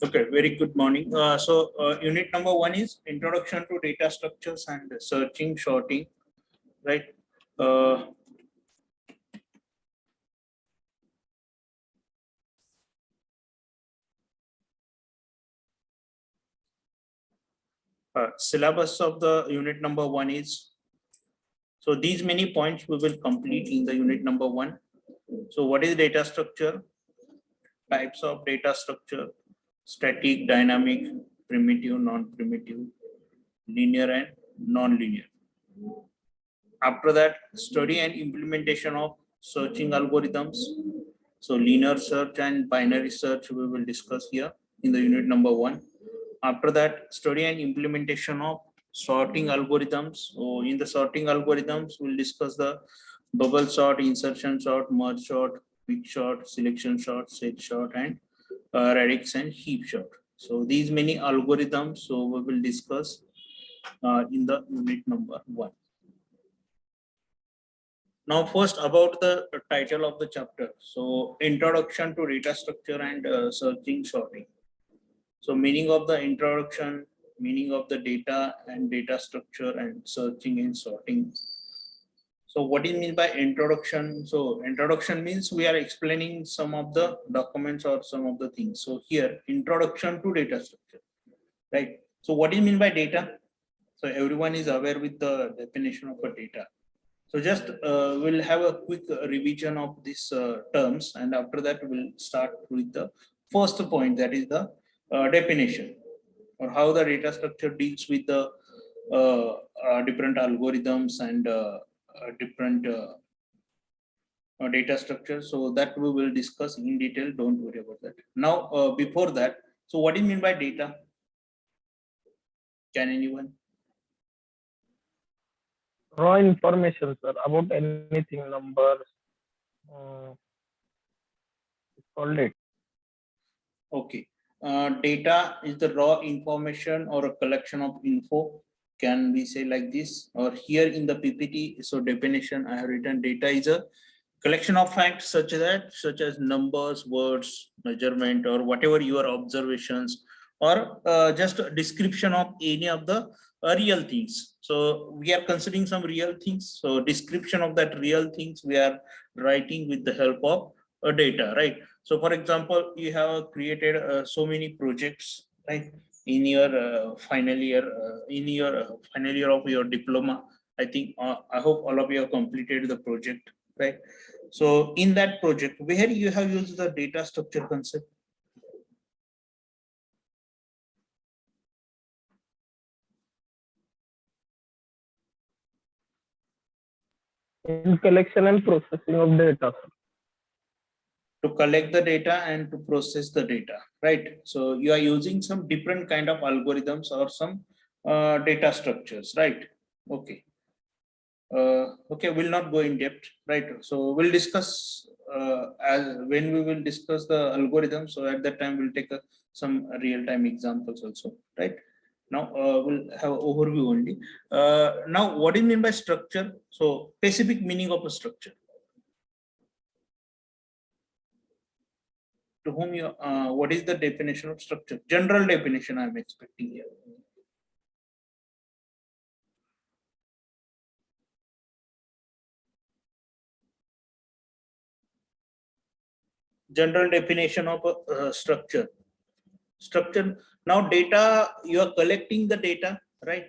Okay, very good morning. Unit number 1 is introduction to data structures and searching, sorting, right? Uh, Syllabus of the unit number 1 is, so these many points we will complete in the unit number 1. So what is data structure? Types of data structure: static, dynamic, primitive, non-primitive, linear and non-linear. After that, study and implementation of searching algorithms. So linear search and binary search we will discuss here in the unit number 1. After that, study and implementation of sorting algorithms. So in the sorting algorithms, we'll discuss the bubble sort, insertion sort, merge sort, quick sort, selection sort, set sort, and radix and heap sort. So these many algorithms, so we will discuss in the unit number 1. Now, first about the title of the chapter. So, introduction to data structure and searching, sorting. So, meaning of the introduction, meaning of the data and data structure and searching and sorting. So, what do you mean by introduction? So, introduction means we are explaining some of the documents or some of the things. So, here, introduction to data structure, right? So, what do you mean by data? So, everyone is aware with the definition of a data. So just we'll have a quick revision of these terms, and after that we'll start with the first point, that is the definition, or how the data structure deals with the different algorithms and different data structures. So that we will discuss in detail. Don't worry about that. Now, before that, so what do you mean by data? Can anyone? Raw information, sir, about anything, numbers. It's called it. Okay. Data is the raw information or a collection of info. Can we say like this? Or here in the PPT, so definition I have written, data is a collection of facts such as numbers, words, measurement, or whatever your observations, or just a description of any of the real things. So we are considering some real things. So description of that real things we are writing with the help of data, right? So for example, you have created so many projects, right? In your final year, final year of your diploma. I think I hope all of you have completed the project, right? So in that project, where you have used the data structure concept? In collection and processing of data. To collect the data and to process the data, right? So you are using some different kind of algorithms or some data structures, right? Okay. Okay, we'll not go in depth, right? So we'll discuss as when we will discuss the algorithm. So at that time, we'll take some real-time examples also, right? Now we'll have overview only. Now, what do you mean by structure? So specific meaning of a structure. To whom you, what is the definition of structure? General definition I'm expecting here. General definition of a structure. Now data, you are collecting the data, right?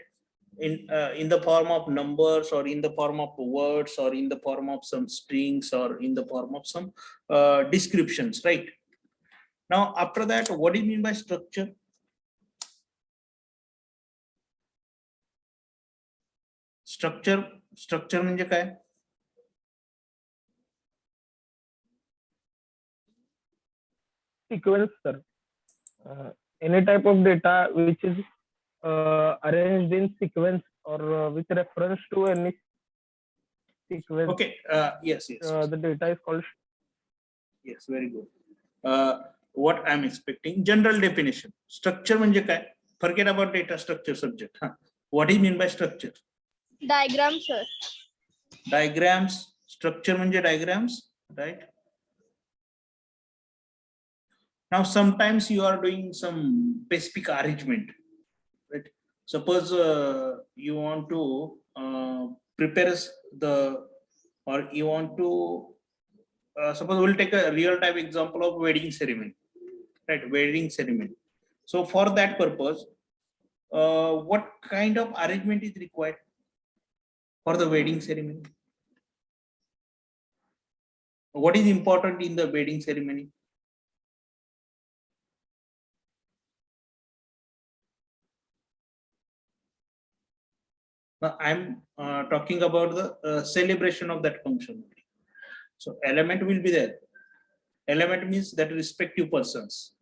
In the form of numbers, or in the form of words, or in the form of some strings, or in the form of some descriptions, right? Now after that, what do you mean by structure? Structure म्हणजे काय? Sequence, sir. Any type of data which is arranged in sequence or with reference to any sequence. Okay. Yes. The data is called. Yes, very good. What I'm expecting, general definition. Structure म्हणजे काय? Forget about data structure subject. What do you mean by structure? Diagram, sir. Diagrams. Structure म्हणजे diagrams, right? Now, sometimes you are doing some specific arrangement, right? Suppose you want to prepare or you want to, suppose we'll take a real time example of wedding ceremony, right? Wedding ceremony. So for that purpose, what kind of arrangement is required for the wedding ceremony? What is important in the wedding ceremony? Now, I'm talking about the celebration of that function. So element will be there. Element means that respective persons,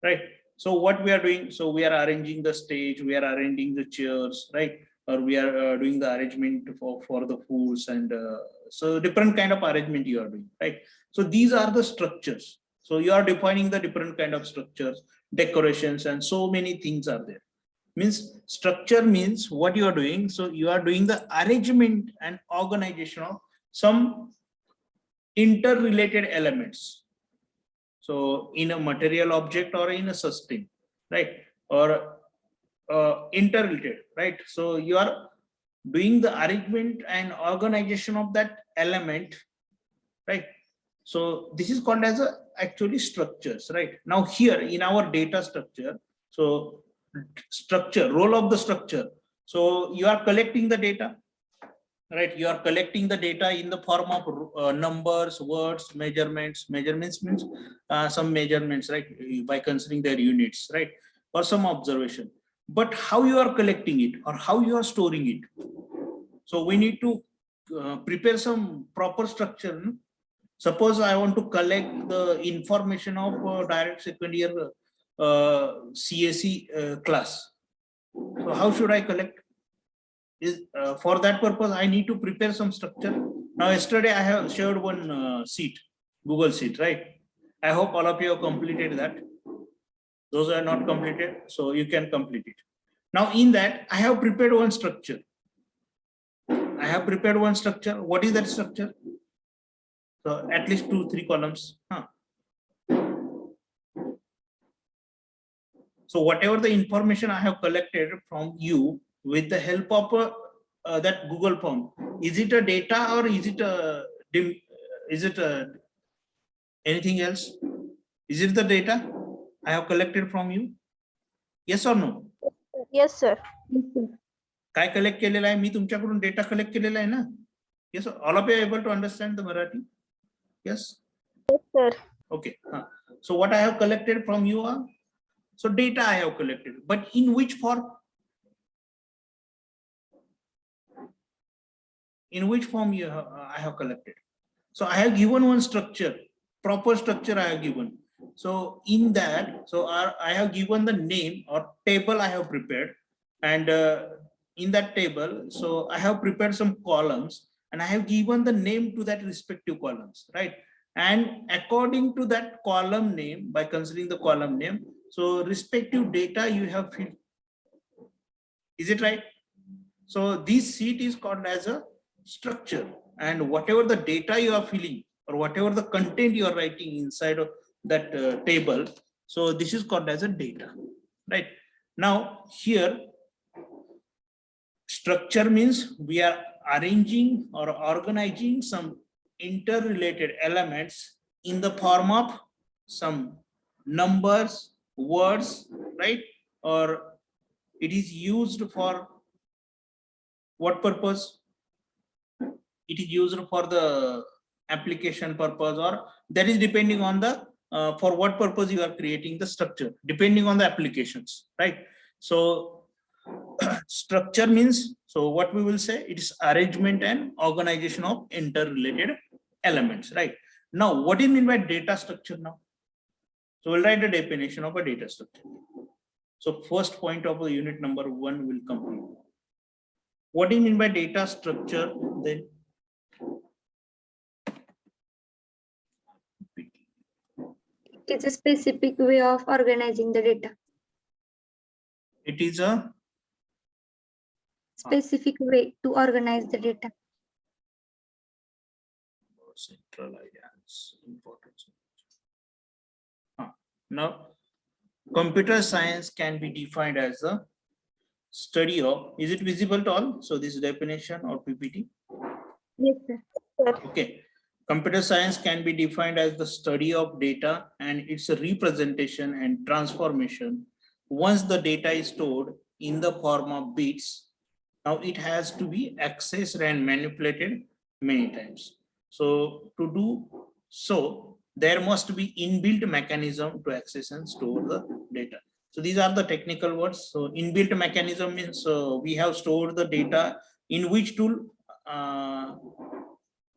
right? So what we are doing, so we are arranging the stage, we are arranging the chairs, right? Or we are doing the arrangement for the foods, and so different kind of arrangement you are doing, right? So these are the structures. So you are defining the different kind of structures, decorations, and so many things are there. Means structure means what you are doing. So you are doing the arrangement and organization of some interrelated elements. So in a material object or in a system, right? Or interrelated, right? So you are doing the arrangement and organization of that element, right? So this is called as actually structures, right? Now here in our data structure, so structure, role of the structure. So you are collecting the data, right? You are collecting the data in the form of numbers, words, measurements. Measurements means some measurements, right? By considering their units, right? Or some observation. But how you are collecting it or how you are storing it. So we need to prepare some proper structure. Suppose I want to collect the information of direct second year CAC class. So how should I collect? Is for that purpose I need to prepare some structure. Now yesterday I have shared one sheet, Google Sheet, right? I hope all of you have completed that. Those are not completed, so you can complete it. Now in that I have prepared one structure. I have prepared one structure. What is that structure? So at least 2-3 columns. So whatever the information I have collected from you with the help of that Google form, is it a data or is it anything else? Is it the data I have collected from you? Yes or no? Yes, sir. काय collect केलेला आहे मी तुमच्याकडून data collect केलेला आहे ना? Yes, all of you are able to understand the Marathi? Yes? Yes, sir. Okay. So what I have collected from you are, so data I have collected, but in which form? In which form I have collected? So I have given one structure, proper structure I have given. So in that, so I have given the name or table I have prepared, and in that table, so I have prepared some columns and I have given the name to that respective columns, right? And according to that column name, by considering the column name, so respective data you have filled. Is it right? So this sheet is called as a structure, and whatever the data you are filling or whatever the content you are writing inside of that table, so this is called as a data, right? Now here structure means we are arranging or organizing some interrelated elements in the form of some numbers, words, right? Or it is used for what purpose? It is used for the application purpose, or that is depending on the for what purpose you are creating the structure, depending on the applications, right? So structure means, so what we will say, it is arrangement and organization of interrelated elements, right? Now what do you mean by data structure now? So we'll write the definition of a data structure. So first point of the unit number 1 will complete. What do you mean by data structure then? It's a specific way of organizing the data. It is a Specific way to organize the data. central ideas, importance. Now, computer science can be defined as a study of, is it visible to all? So this definition or PPT. Yes, sir. Sir. Okay. Computer science can be defined as the study of data and its representation and transformation. Once the data is stored in the form of bits, now it has to be accessed and manipulated many times. So to do so, there must be inbuilt mechanism to access and store the data. So these are the technical words. So inbuilt mechanism means we have stored the data in which tool,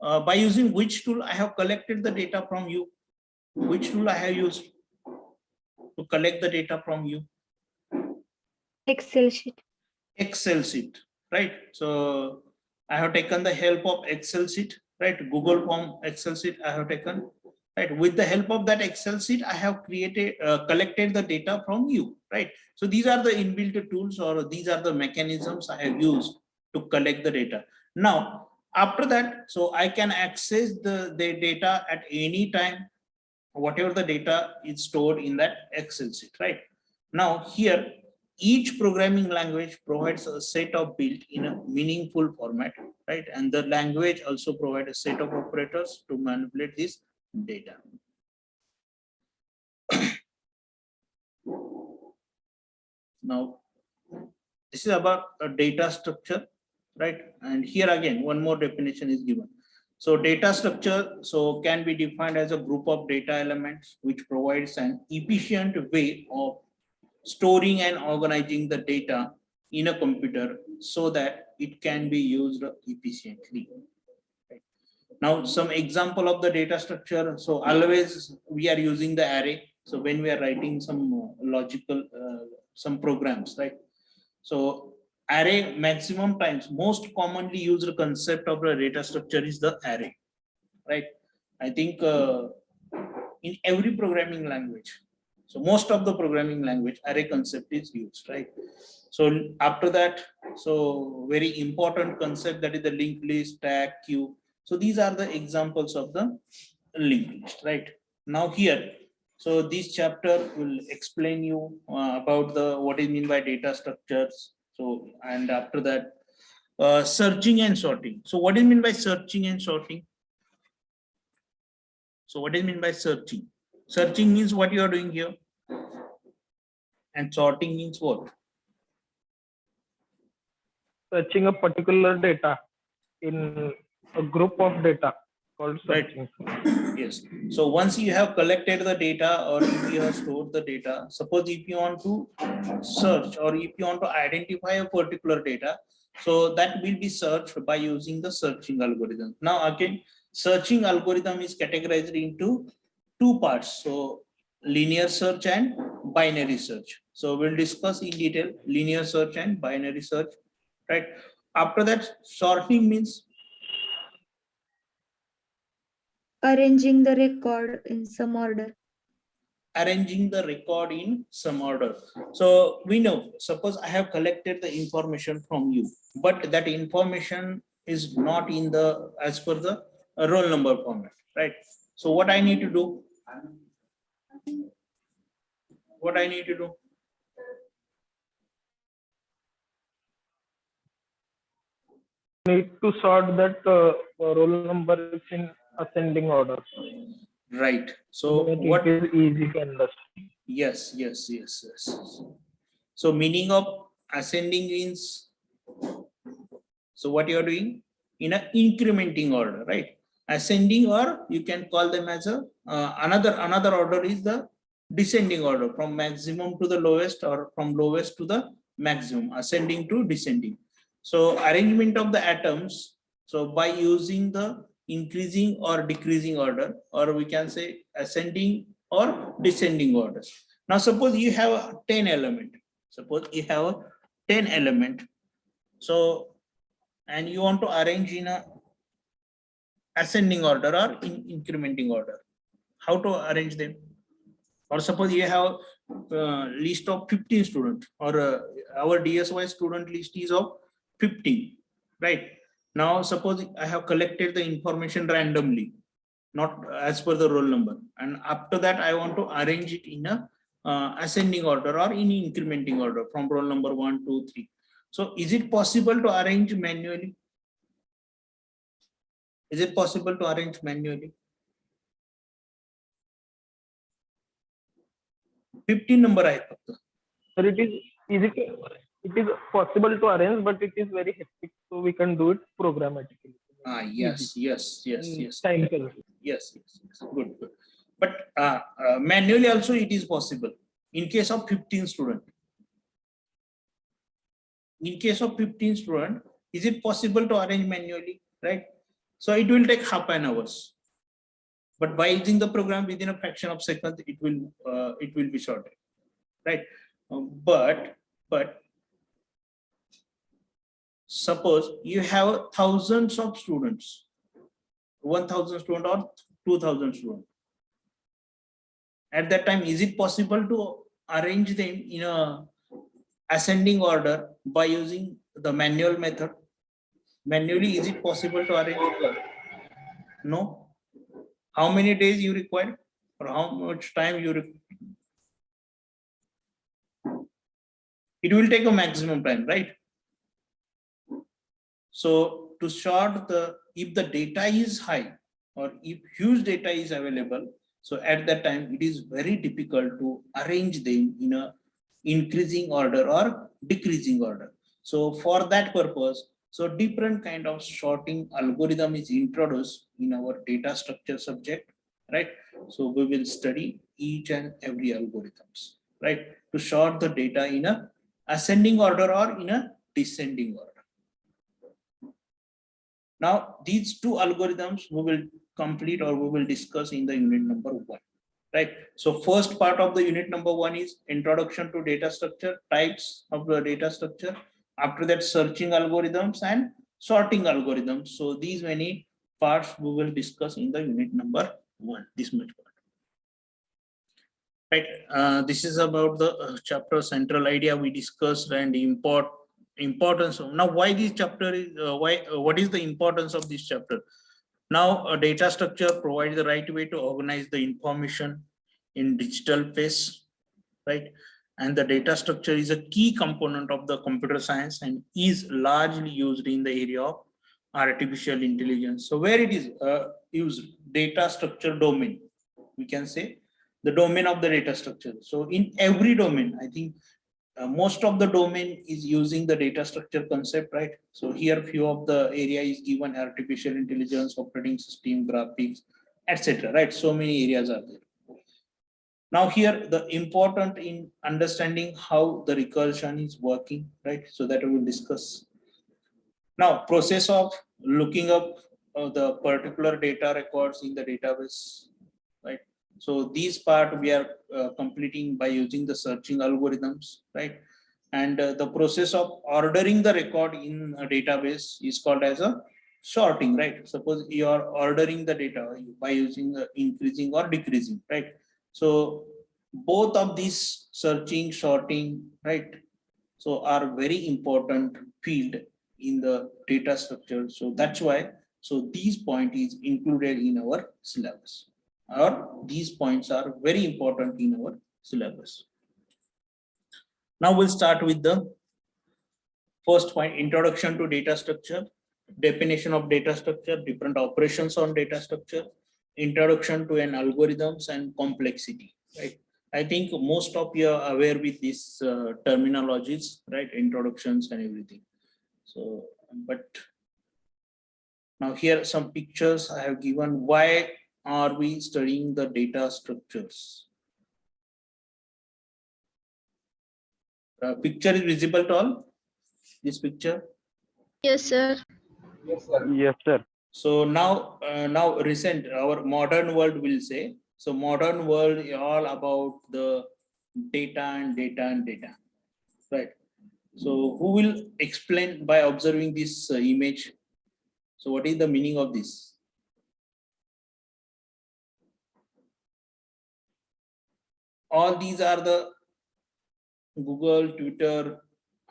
by using which tool I have collected the data from you, which tool I have used to collect the data from you. Excel sheet. Excel sheet, right? So I have taken the help of Excel sheet, right? Google Form Excel sheet I have taken, right? With the help of that Excel sheet, I have created, collected the data from you, right? So these are the inbuilt tools, or these are the mechanisms I have used to collect the data. Now, after that, so I can access the data at any time, whatever the data is stored in that Excel sheet, right? Now here, each programming language provides a set of built in a meaningful format, right? And the language also provides a set of operators to manipulate this data. Now, this is about a data structure, right? And here again, one more definition is given. So data structure so can be defined as a group of data elements which provides an efficient way of storing and organizing the data in a computer so that it can be used efficiently. Right. Now, some example of the data structure. So always we are using the array. So when we are writing some logical, some programs, right? So array maximum times, most commonly used concept of the data structure is the array, right? I think in every programming language, so most of the programming language, array concept is used, right? So after that, so very important concept, that is the linked list, stack, queue. So these are the examples of the linked list, right? Now here, so this chapter will explain you about the what is mean by data structures. So and after that, searching and sorting. So what do you mean by searching and sorting? So what do you mean by searching? Searching means what you are doing here, and sorting means what? Searching a particular data in a group of data called Right. searching. Yes. So once you have collected the data, or if you have stored the data, suppose if you want to search or if you want to identify a particular data, so that will be searched by using the searching algorithm. Now again, searching algorithm is categorized into two parts. So linear search and binary search. So we'll discuss in detail linear search and binary search, right? After that, sorting means Arranging the record in some order. arranging the record in some order. So we know, suppose I have collected the information from you, but that information is not in the as per the roll number format, right? So what I need to do? What I need to do? Need to sort that roll number is in ascending order. Right. So So that what? it is easy to understand. Yes. So meaning of ascending means, so what you are doing in an incrementing order, right? Ascending, or you can call them as a another order is the descending order, from maximum to the lowest or from lowest to the maximum, ascending to descending. So arrangement of the atoms, so by using the increasing or decreasing order, or we can say ascending or descending orders. Now suppose you have a 10 element, suppose you have a 10 element, so and you want to arrange in a ascending order or in incrementing order. How to arrange them? Or suppose you have list of 15 students, or our DSY student list is of 15, right? Now suppose I have collected the information randomly, not as per the roll number. And after that, I want to arrange it in a ascending order or in incrementing order from roll number 1, 2, 3. So is it possible to arrange manually? Is it possible to arrange manually? 15 number आहे फक्त. Sir, it is easy to, it is possible to arrange, but it is very hectic, so we can do it programmatically. Yes. Time consuming. Yes. Good. But manually also it is possible in case of 15 student. In case of 15 student, is it possible to arrange manually, right? So it will take half an hour. But by using the program within a fraction of second, it will be shorter, right? But suppose you have thousands of students, 1,000 student or 2,000 students. At that time, is it possible to arrange them in a ascending order by using the manual method? Manually, is it possible to arrange? No. How many days you require, or how much time you require? It will take a maximum time, right? So to sort if the data is high or if huge data is available, so at that time it is very difficult to arrange them in a increasing order or decreasing order. So for that purpose, so different kind of sorting algorithm is introduced in our data structure subject, right? So we will study each and every algorithms, right? To sort the data in a ascending order or in a descending order. Now, these two algorithms we will complete or we will discuss in the unit number 1, right? So first part of the unit number 1 is introduction to data structure, types of the data structure. After that, searching algorithms and sorting algorithms. So these many parts we will discuss in the unit number 1, this much part. Right, this is about the chapter central idea we discussed and importance of. Now, why this chapter is what is the importance of this chapter? Now, a data structure provides the right way to organize the information in digital phase, right? And the data structure is a key component of the computer science and is largely used in the area of artificial intelligence. So where it is used, data structure domain, we can say the domain of the data structure. So in every domain, I think most of the domain is using the data structure concept, right? So here few of the area is given: artificial intelligence, operating system, graphics, etc. Right? So many areas are there. Now here the important in understanding how the recursion is working, right? So that we will discuss. Now, process of looking up the particular data records in the database, right? So these part we are completing by using the searching algorithms, right? And the process of ordering the record in a database is called as a sorting, right? Suppose you are ordering the data by using increasing or decreasing, right? So both of these searching, sorting, right? So are very important field in the data structure. So that's why, so these point is included in our syllabus, or these points are very important in our syllabus. Now we'll start with the first point: introduction to data structure, definition of data structure, different operations on data structure, introduction to an algorithms and complexity, right? I think most of you are aware with these terminologies, right? Introductions and everything. So, but now here are some pictures I have given. Why are we studying the data structures? Picture is visible to all? This picture? Yes, sir. Yes, sir. So now, recent, our modern world will say, so modern world is all about the data and data and data, right? So who will explain by observing this image? So what is the meaning of this? All these are the Google, Twitter,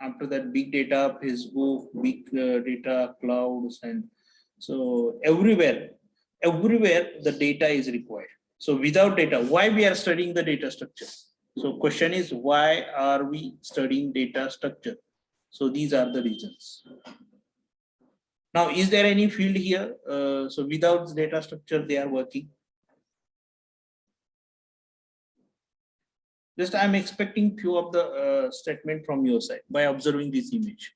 after that big data, Facebook, big data, clouds, and so everywhere everywhere the data is required. So without data, why we are studying the data structure? So question is, why are we studying data structure? So these are the reasons. Now, is there any field here? So without data structure, they are working. Just I'm expecting few of the statement from your side by observing this image.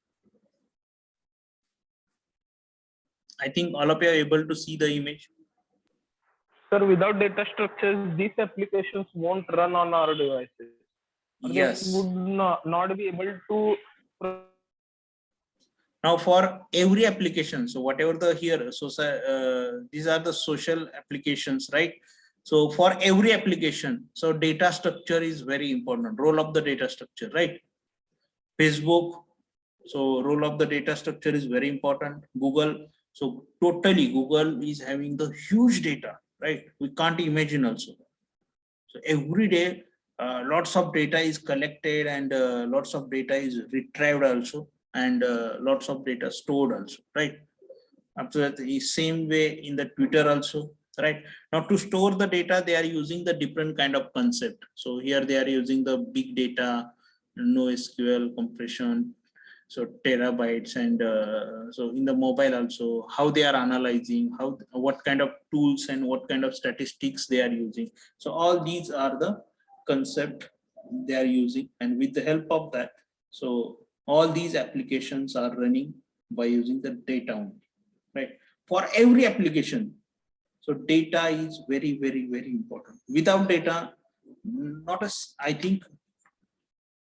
I think all of you are able to see the image. Sir, without data structures, these applications won't run on our devices. Or Yes. they would not be able to. Now for every application, so whatever the here, so these are the social applications, right? So for every application, so data structure is very important, role of the data structure, right? Facebook, so role of the data structure is very important. Google, so totally Google is having the huge data, right? We can't imagine also. So every day, lots of data is collected and lots of data is retrieved also, and lots of data stored also, right? After that, the same way in the Twitter also, right? Now to store the data, they are using the different kind of concept. So here they are using the big data, NoSQL compression, so terabytes, and so in the mobile also, how they are analyzing, how what kind of tools and what kind of statistics they are using. So all these are the concept they are using, and with the help of that, so all these applications are running by using the data only, right? For every application, so data is very, very, very important. Without data, not as I think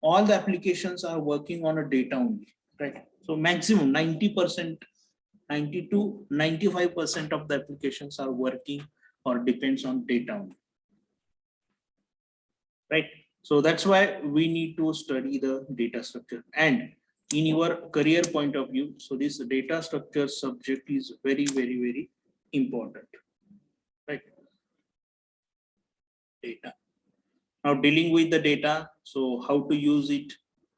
all the applications are working on a data only, right? So maximum 90%, 90 to 95% of the applications are working or depends on data only, right? So that's why we need to study the data structure. And in your career point of view, so this data structure subject is very, very, very important, right? Data. Now dealing with the data, so how to use it,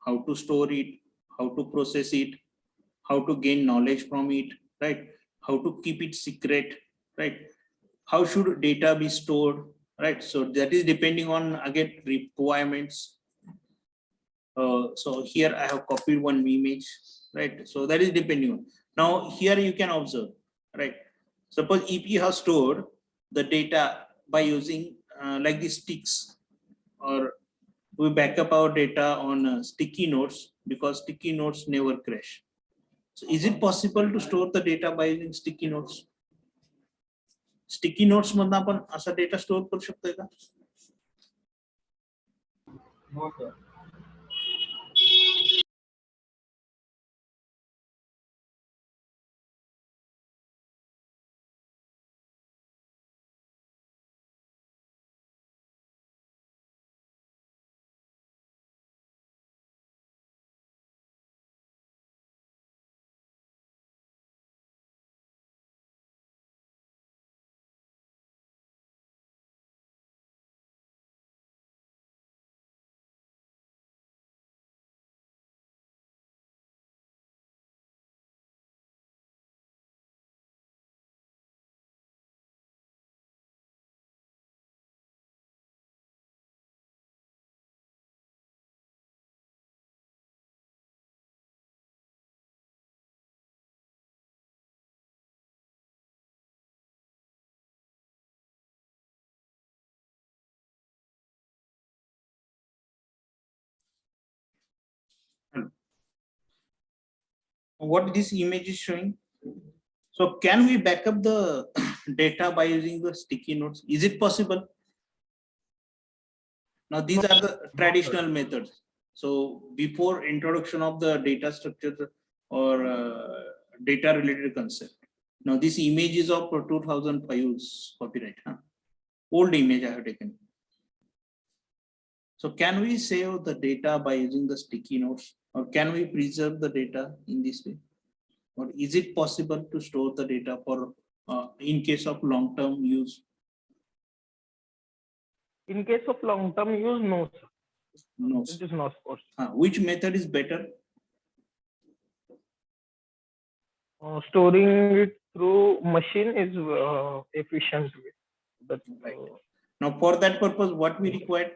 how to store it, how to process it, how to gain knowledge from it, right? How to keep it secret, right? How should data be stored, right? So that is depending on, again, requirements. So here I have copied one image, right? So that is depending on. Now here you can observe, right? Suppose if you have stored the data by using like these sticks, or we back up our data on sticky notes, because sticky notes never crash. So is it possible to store the data by using sticky notes? Sticky notes मधनं आपण असा data store करू शकतोय का? What this image is showing? So can we back up the data by using the sticky notes? Is it possible? Now these are the traditional methods. So before introduction of the data structure or data related concept. Now this image is of 2005's copyright. Old image I have taken. So can we save the data by using the sticky notes, or can we preserve the data in this way? Or is it possible to store the data for in case of long-term use? In case of long-term use, no, sir. No. It is not possible. Which method is better? Storing it through machine is efficient way. But Right. Now, for that purpose, what we require?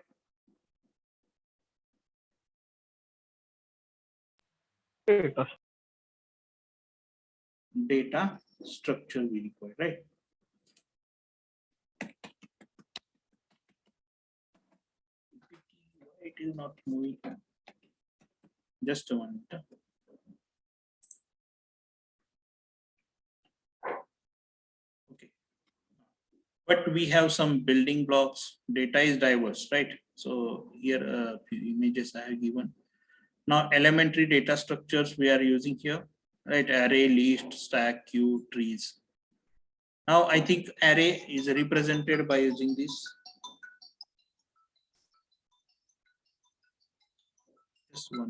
data. Data structure we require, right? It is not moving. Just a moment. Okay. But we have some building blocks. Data is diverse, right? So here a few images I have given. Now elementary data structures we are using here, right? Array, list, stack, queue, trees. Now I think array is represented by using this. Just one.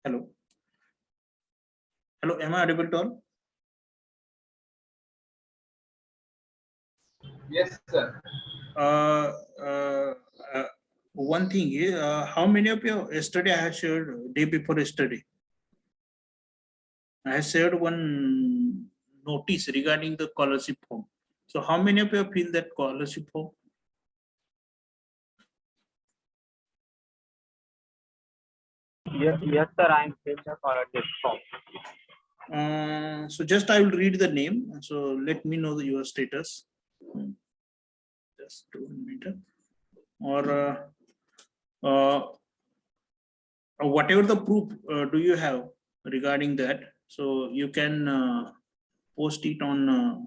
Hello. Hello, am I audible to all? Yes, sir. Uh, uh, uh, One thing is, how many of you yesterday I had shared day before yesterday? I have shared one notice regarding the scholarship form. So how many of you fill that scholarship form? Yes, sir. I'm filled the scholarship form. So just I will read the name. So let me know your status. Just 1 minute. Or whatever the proof do you have regarding that? So you can post it on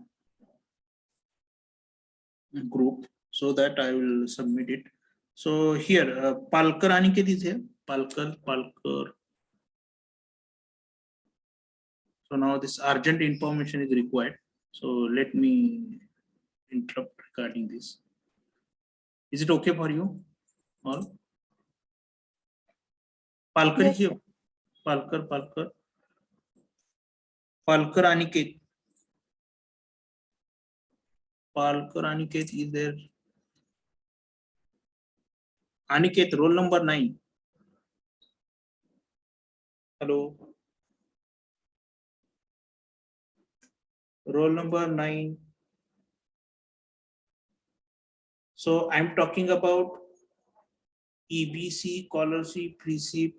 group so that I will submit it. So here, Palkar Aniket is here. Palkar. So now this urgent information is required. So let me interrupt regarding this. Is it okay for you all? Palkar is Yes, here. Palkar. Palkar Aniket. Palkar Aniket is there. Aniket, roll number 9. Hello. Roll number 9. So I'm talking about EBC, scholarship, receipt,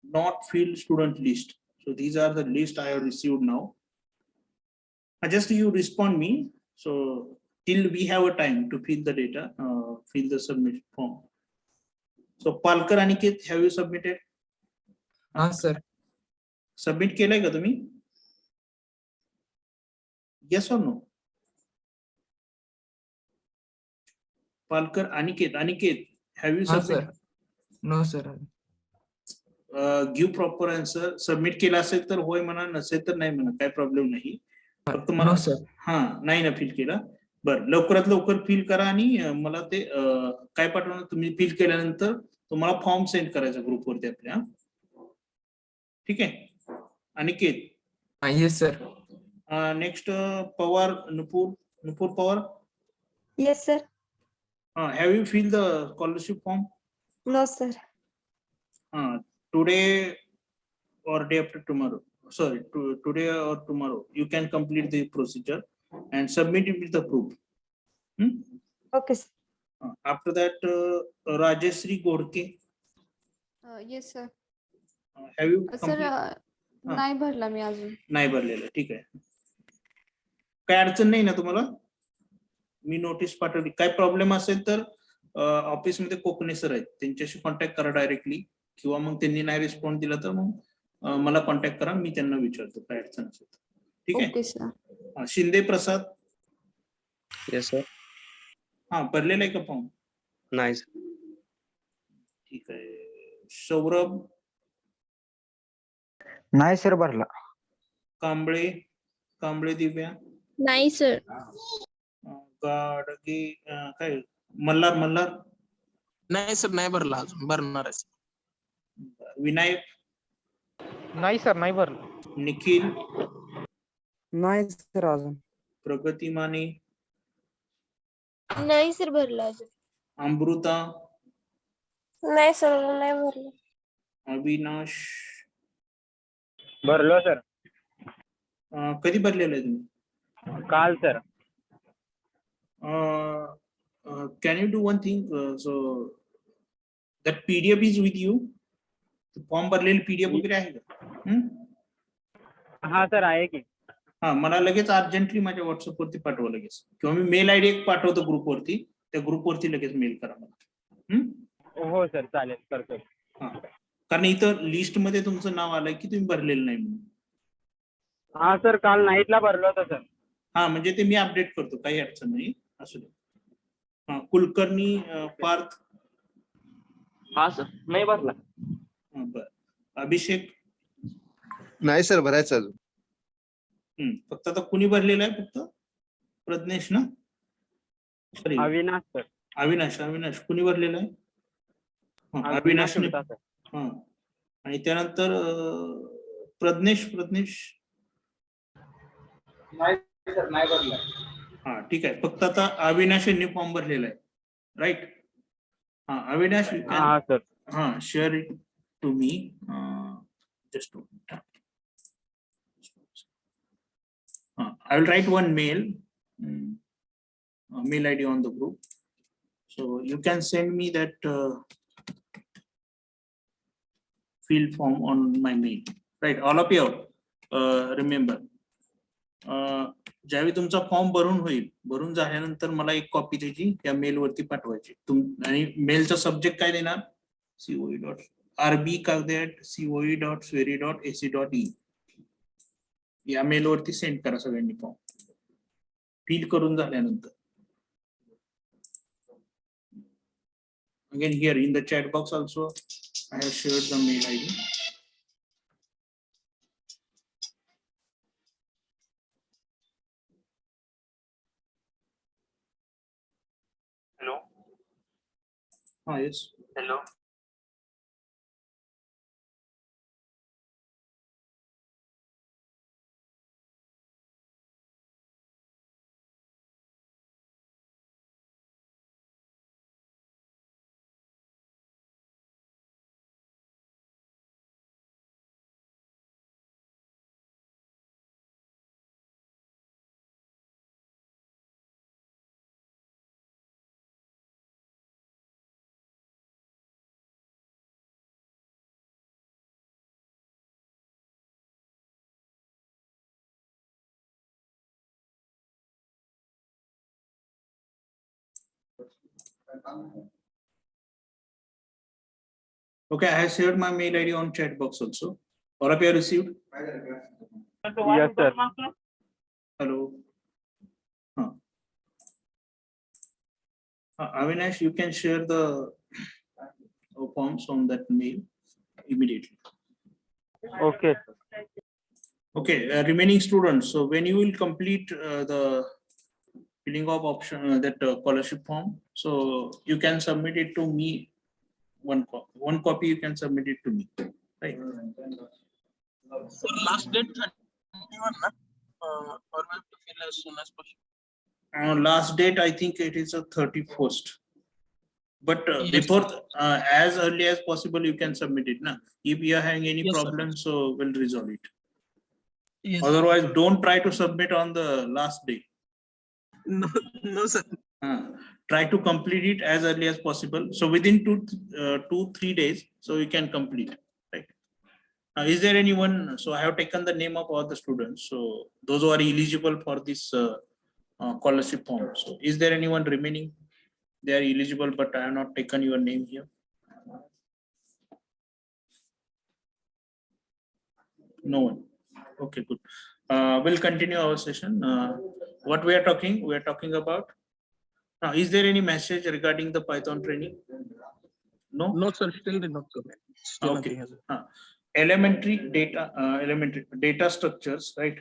not field student list. So these are the list I have received now. Just you respond me. So till we have a time to fill the data, fill the submit form. So Palkar Aniket, have you submitted? sir. Submit केलंय का तुम्ही? Yes or no? Palkar Aniket, have you submitted? Sir. No, sir. Give proper answer. Submit केला असेल तर होय म्हणा, नसेल तर नाही म्हणा, काय प्रॉब्लेम नाही. फक्त मला No, sir. हा नाही ना फिल केला. बरं, लवकरात लवकर फिल करा आणि मला ते काय पाठवणार, तुम्ही फिल केल्यानंतर तुम्हाला फॉर्म सेंड करायचा ग्रुपवरती आपल्या. ठीक आहे Aniket. Yes, sir. Next Pawar Nupur Pawar. Yes, sir. Have you filled the scholarship form? No, sir. Today or day after tomorrow. Sorry, today or tomorrow. You can complete the procedure and submit it with the proof. Okay, sir. After that, Rajeshri Godke. Yes sir. Have you sir complete? नाही भरला मी अजून. नाही भरलेलं. ठीक आहे. काय अडचण नाही ना तुम्हाला? मी नोटीस पाठवली. काय प्रॉब्लेम असेल तर ऑफिसमध्ये कोकणे सर आहेत, त्यांच्याशी कॉन्टॅक्ट करा डायरेक्टली, किंवा मग त्यांनी नाही रिस्पॉन्स दिला तर मग मला कॉन्टॅक्ट करा, मी त्यांना विचारतो काय अडचण असेल. ठीक आहे. Okay sir. Shinde Prasad. Yes sir. भरलेला आहे का फॉर्म? नाही सर. ठीक आहे. सौरभ नाही सर भरला. कांबळे दिव्या. नाही सर. गाडगे काय मल्हार नाही सर, नाही भरला अजून, भरणार आहे. विनायक. नाही सर, नाही भरलं. निखिल. नाही सर अजून. प्रगती माने. नाही सर भरलं अजून. अमृता. नाही सर नाही भरलं. अविनाश. भरलो सर. कधी भरलेलं आहे तुम्ही? काल sir. Can you do one thing? So that PDF is with you. Form भरलेली PDF वगैरे आहे का? हा सर आहे की. मला लगेच अर्जंटली माझ्या व्हॉट्सअपवरती पाठवा लगेच, किंवा मी मेल आयडी एक पाठवतो ग्रुपवरती, त्या ग्रुपवरती लगेच मेल करा मला. हो सर चालेल करतो. कारण इथं लिस्ट मध्ये तुमचं नाव आलंय की तुम्ही भरलेलं नाही म्हणून. हा सर काल नाईटला भरलो होतं सर. म्हणजे ते मी अपडेट करतो, काही अडचण नाही. असू दे. कुलकर्णी पार्थ. हा सर नाही भरला. बर. अभिषेक. नाही सर, भरायचं अजून. फक्त आता कुणी भरलेलं आहे? फक्त प्रज्ञेश ना? Sorry Avinash sir. अविनाश कुणी भरलेलं आहे? अविनाश. आणि त्यानंतर प्रज्ञेश. नाही सर नाही भरला. ठीक आहे. फक्त आता अविनाश यांनी फॉर्म भरलेला आहे, राईट? अविनाश, हा sir. Share it to me. Just I will write one mail ID on the group, so you can send me that field form on my mail, right? All of you remember, ज्यावेळी तुमचा form भरून झाल्यानंतर मला एक copy त्याची त्या mail वरती पाठवायची. आणि मेलचा सब्जेक्ट काय देणार? coe.rb@coe.sweri.ac.in या मेल वरती सेंड करा सगळ्यांनी फॉर्म फिल करून झाल्यानंतर. Again here in the chat box also I have shared the mail ID. Hello. Yes. Hello. Okay, I have shared my mail ID on chat box also. Or have you received? Yes, sir. Hello. Huh. Avinash, you can share the forms on that mail immediately. Okay. Okay, remaining students. So when you will complete the filling of option that scholarship form, so you can submit it to me. One copy you can submit it to me, right? So last date 31, na? Or we have to fill as soon as possible. Last date, I think it is a 31st. But Yes. before, as early as possible, you can submit it. Na? If you are having any Yes, sir. problem, so we'll resolve it. Yes. Otherwise, don't try to submit on the last day. No, no, sir. Try to complete it as early as possible. So within 2-3 days, so you can complete, right? Is there anyone? So I have taken the name of all the students. So those who are eligible for this scholarship form. So is there anyone remaining? They are eligible, but I have not taken your name here. No one. Okay, good. We'll continue our session. What we are talking about. Now, is there any message regarding the Python training? No. No, sir. Still did not come. Still Okay. nothing has. Elementary data structures, right?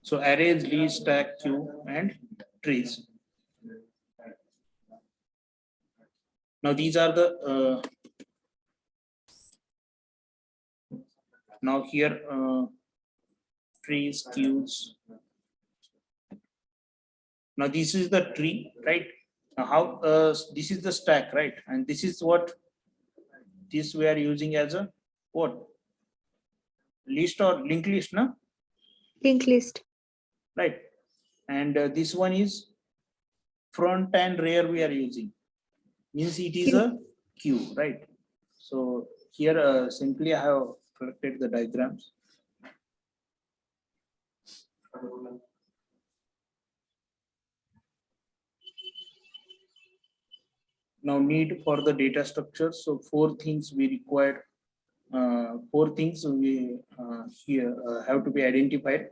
So arrays, list, stack, queue, and trees. Now these are the now here trees, queues. Now this is the tree, right? Now how this is the stack, right? And this is what this we are using as a what? List or linked list, no? Linked list. Right. And this one is front and rear we are using. Means it is a queue, right? So here simply I have collected the diagrams. Now need for the data structure. So 4 things we required. 4 things we here have to be identified.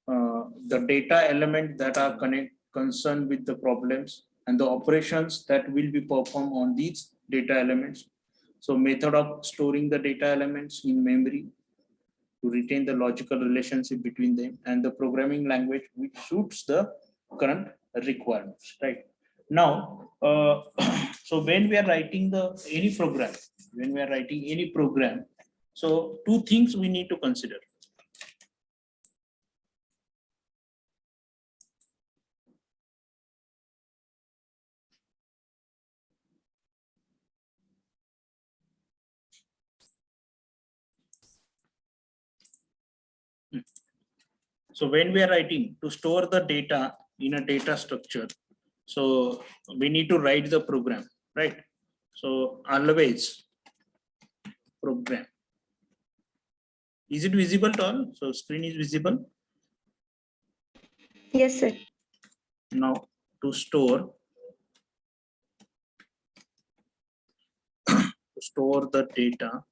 The data element that are concerned with the problems and the operations that will be performed on these data elements. So method of storing the data elements in memory to retain the logical relationship between them, and the programming language which suits the current requirements, right? Now, so when we are writing any program, so 2 things we need to consider. So when we are writing to store the data in a data structure, so we need to write the program, right? So always program. Is it visible to all? So screen is visible. Yes, sir. Now to store the data.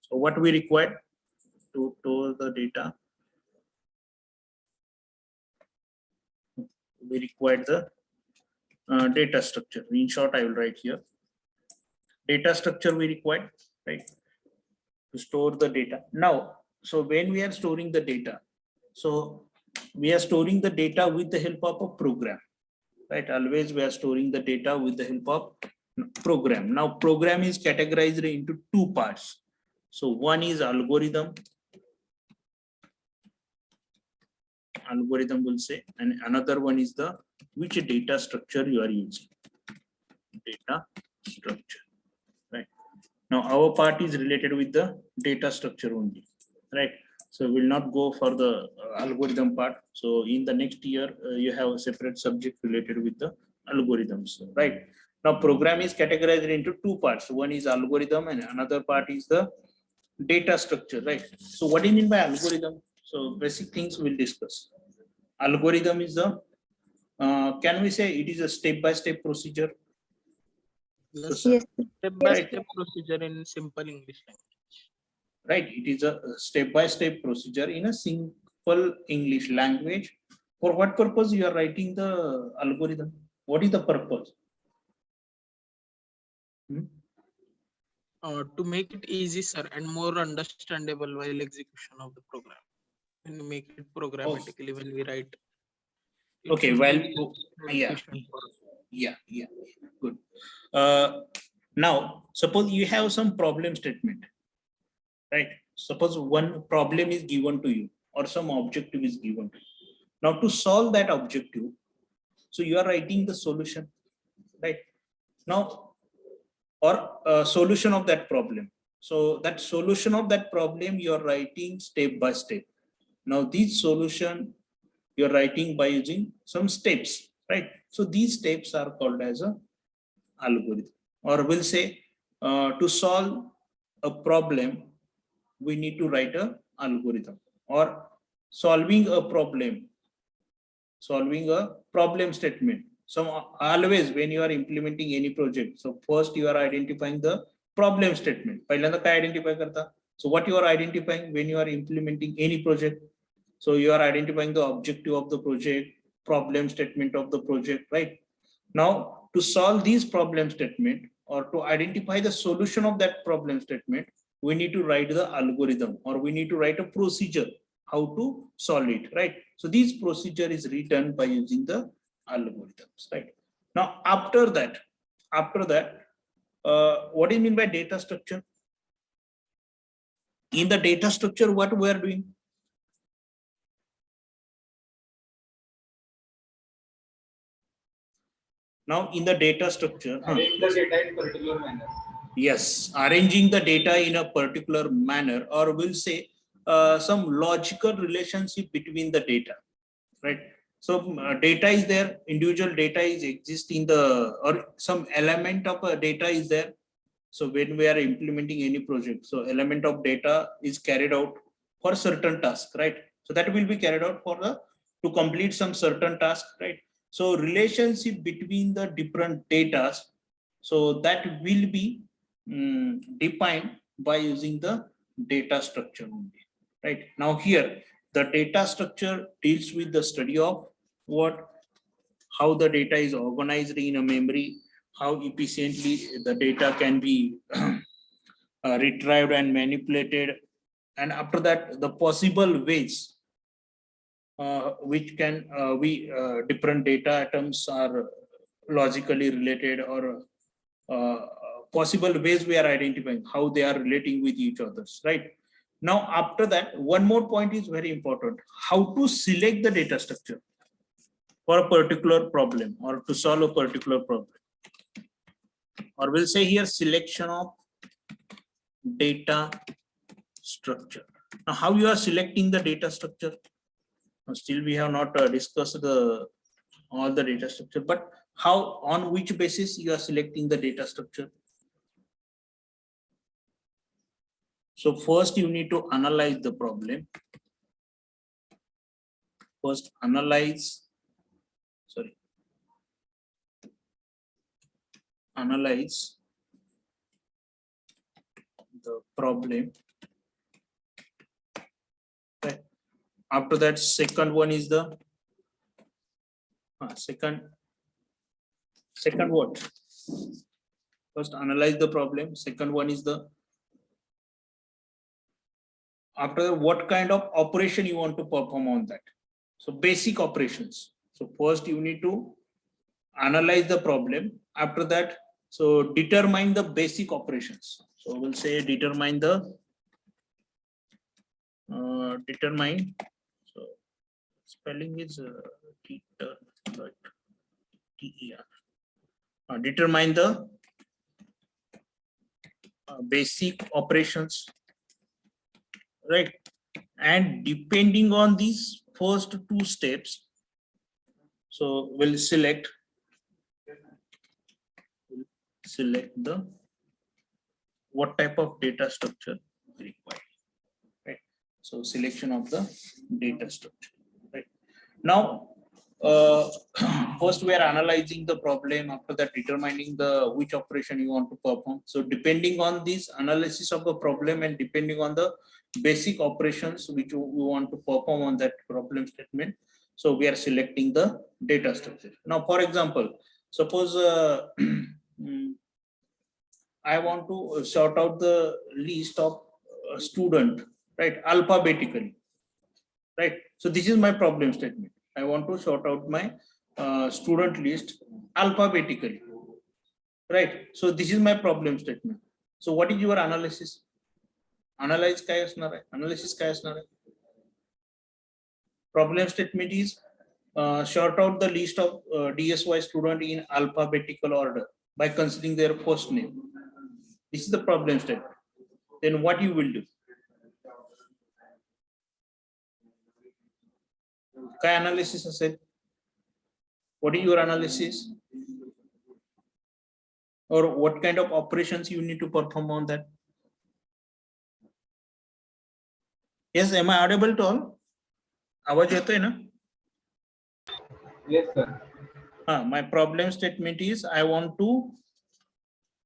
So what we require to store the data? We require the data structure. In short, I will write here. Data structure we require, right? To store the data. Now, so when we are storing the data, so we are storing the data with the help of a program, right? Always we are storing the data with the help of program. Now program is categorized into 2 parts. So one is algorithm will say, and another one is the which data structure you are using. Data structure, right? Now our part is related with the data structure only, right? So we'll not go for the algorithm part. So in the next year, you have a separate subject related with the algorithms, right? Now program is categorized into 2 parts. One is algorithm and another part is the data structure, right? So what do you mean by algorithm? So basic things we'll discuss. Algorithm is the Can we say it is a step-by-step procedure? Yes, sir. Yes. Step-by-step procedure in simple English language. Right? It is a step-by-step procedure in a simple English language. For what purpose you are writing the algorithm? What is the purpose? To make it easy, sir, and more understandable while execution of the program. And make it programmatically when we write. it Okay, should well, be more yeah. efficient for us. Yeah, good. Now, suppose you have some problem statement, right? Suppose one problem is given to you or some objective is given to you. Now, to solve that objective, so you are writing the solution, right? Now, or a solution of that problem. So that solution of that problem you are writing step by step. Now, this solution you are writing by using some steps, right? So these steps are called as a algorithm, or we'll say to solve a problem we need to write a algorithm, or solving a problem statement. So always when you are implementing any project, so first you are identifying the problem statement. पहिल्यांदा काय identify करता? So what you are identifying when you are implementing any project? So you are identifying the objective of the project, problem statement of the project, right? Now, to solve these problem statement or to identify the solution of that problem statement, we need to write the algorithm, or we need to write a procedure how to solve it, right? So this procedure is written by using the algorithms, right? Now, after that, what do you mean by data structure? In the data structure, what we are doing? Now, in the data structure, Arrange the data in particular manner. yes, arranging the data in a particular manner, or we'll say some logical relationship between the data, right? So data is there, individual data is existing, or some element of data is there. So when we are implementing any project, so element of data is carried out for certain task, right? So that will be carried out to complete some certain task, right? So relationship between the different data, so that will be defined by using the data structure only, right? Now here, the data structure deals with the study of how the data is organized in a memory, how efficiently the data can be retrieved and manipulated, and after that, the possible ways which can different data items are logically related, or possible ways we are identifying how they are relating with each others, right? Now, after that, one more point is very important: how to select the data structure for a particular problem or to solve a particular problem. Or we'll say here selection of data structure. Now, how you are selecting the data structure? Now, still we have not discussed all the data structure, but how, on which basis you are selecting the data structure? So first you need to analyze the problem. First analyze the problem. Right. After that, second one is the second what? First analyze the problem. Second one is the, after that, what kind of operation you want to perform on that. So basic operations. So first you need to analyze the problem. After that, so determine the basic operations. So we'll say determine the so spelling is determine the basic operations, right? And depending on these first two steps, so we'll select the what type of data structure required, right? So selection of the data structure, right? Now, first we are analyzing the problem, after that determining the which operation you want to perform. So depending on this analysis of the problem and depending on the basic operations which we want to perform on that problem statement, so we are selecting the data structure. Now for example, suppose I want to sort out the list of student, right, alphabetically, right? So this is my problem statement. I want to sort out my student list alphabetically, right? So this is my problem statement. So what is your analysis? Analyze काय असणार आहे? Analysis काय असणार आहे? Problem statement is sort out the list of DSY student in alphabetical order by considering their first name. This is the problem statement. Then what you will do? काय analysis असेल? What is your analysis? Or what kind of operations you need to perform on that? Yes, am I audible to all? आवाज येतोय ना? Yes, sir. My problem statement is I want to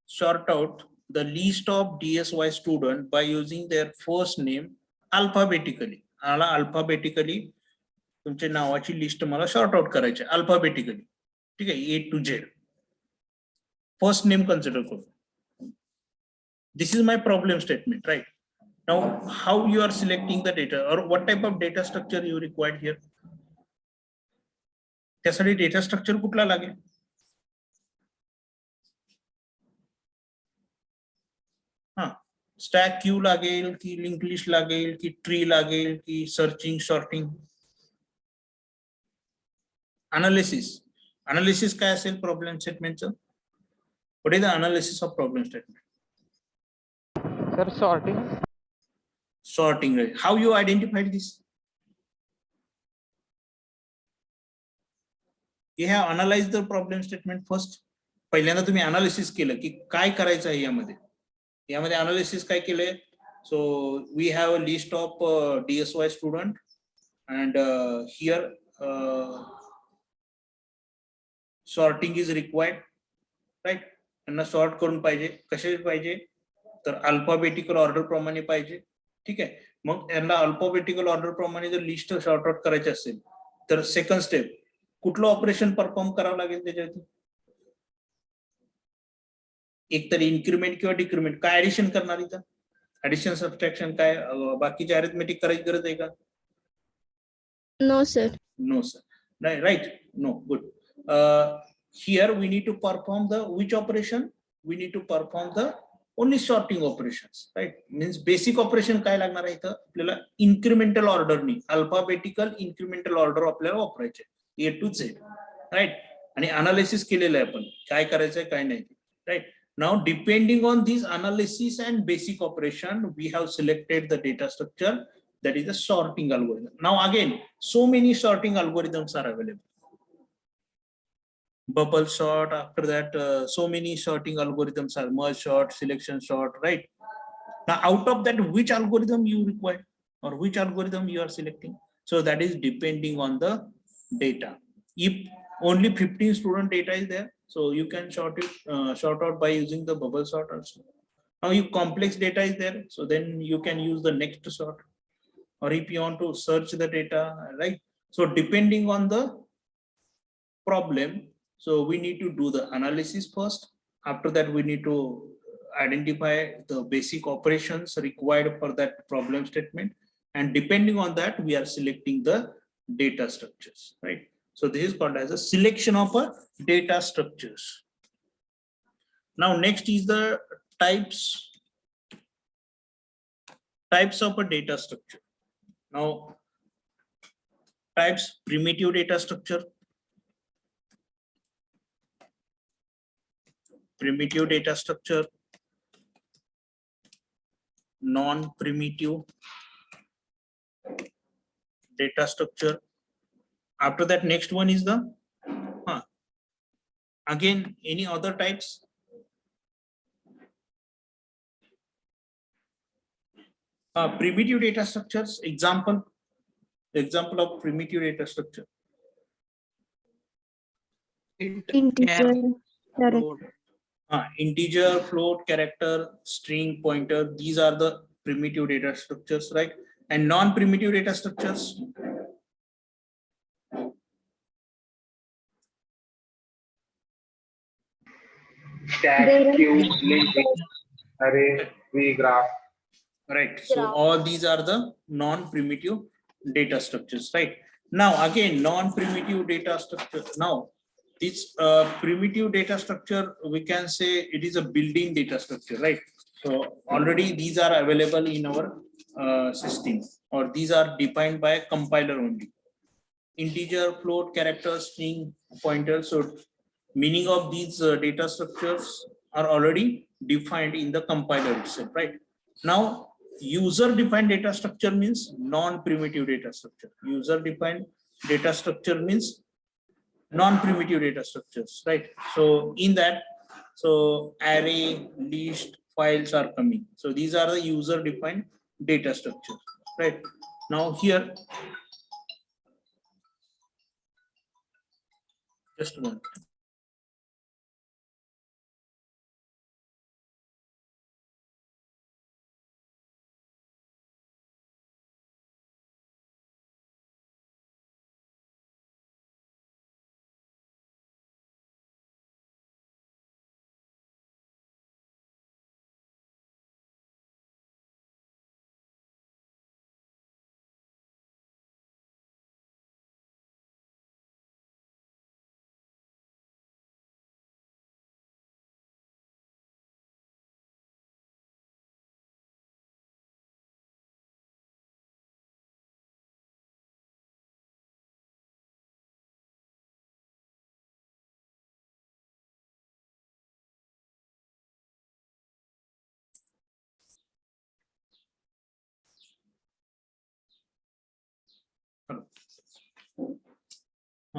sort out the list of DSY student by using their first name alphabetically. Alphabetically तुमच्या नावाची list मला sort out करायची alphabetically. ठीक आहे, A to Z. First name consider करू. This is my problem statement, right? Now how you are selecting the data or what type of data structure you required here? त्यासाठी data structure कुठला लागेल? Stack queue लागेल की link list लागेल की tree लागेल की सर्चिंग सॉर्टिंग? अनालिसिस काय असेल प्रॉब्लेम स्टेटमेंटचं? What is the analysis of problem statement? Sir, sorting. Sorting, right? How you identified this? You have analyzed the problem statement first. पहिल्यांदा तुम्ही अनालिसिस केलं की काय करायचं आहे यामध्ये. यामध्ये अनालिसिस काय केलंय? So we have a list of DSY student and here sorting is required, right? त्यांना सॉर्ट करून पाहिजे. कसे पाहिजे? तर अल्फाबेटिकल ऑर्डर प्रमाणे पाहिजे. ठीक आहे, मग यांना अल्फाबेटिकल ऑर्डर प्रमाणे जर लिस्ट सॉर्ट आउट करायची असेल तर सेकंड स्टेप कुठलं ऑपरेशन परफॉर्म करावं लागेल त्याच्यावरती? एक तर इन्क्रीमेंट किंवा डिक्रीमेंट. काय ऍडिशन करणार इथं? ऍडिशन सबट्रॅक्शन काय बाकीचे अरिथमेटिक करायची गरज आहे का? No, sir. No, sir. Right? No, good. Here we need to perform the which operation? We need to perform the only sorting operations, right? Means basic operation काय लागणार आहे इथं? आपल्याला इन्क्रिमेंटल ऑर्डरनी अल्फाबेटिकल इन्क्रिमेंटल ऑर्डर आपल्याला वापरायचे A to Z, right? आणि analysis केलेलं आहे आपण काय करायचंय काय नाही, right? Now depending on these analysis and basic operation we have selected the data structure that is the sorting algorithm. Now again so many sorting algorithms are available. Bubble sort, after that so many sorting algorithms are merge sort, selection sort, right? Now out of that which algorithm you require or which algorithm you are selecting? So that is depending on the data. If only 15 student data is there, so you can sort out by using the bubble sort also. Now if complex data is there, so then you can use the next sort, or if you want to search the data, right? So depending on the problem, so we need to do the analysis first. After that we need to identify the basic operations required for that problem statement, and depending on that we are selecting the data structures, right? So this is called as a selection of a data structures. Now next is the types of a data structure. Now types: primitive data structure, primitive data structure, non-primitive data structure. After that, next one is the again any other types? Primitive data structures. Example of primitive data structure. Integer, float. Integer, float, character, string, pointer. These are the primitive data structures, right? And non-primitive data structures. there Stack, are queue, linked list, array, tree, graph. Right. So all these are the non-primitive data structures, right? Now again, non-primitive data structure. Now this primitive data structure, we can say it is a built-in data structure, right? So already these are available in our system, or these are defined by a compiler only. Integer, float, character, string, pointer. So meaning of these data structures are already defined in the compiler itself, right? Now user defined data structure means non-primitive data structure. User defined data structure means non-primitive data structures, right? So in that, so array, list, files are coming. So these are the user defined data structure, right? Now here, just one.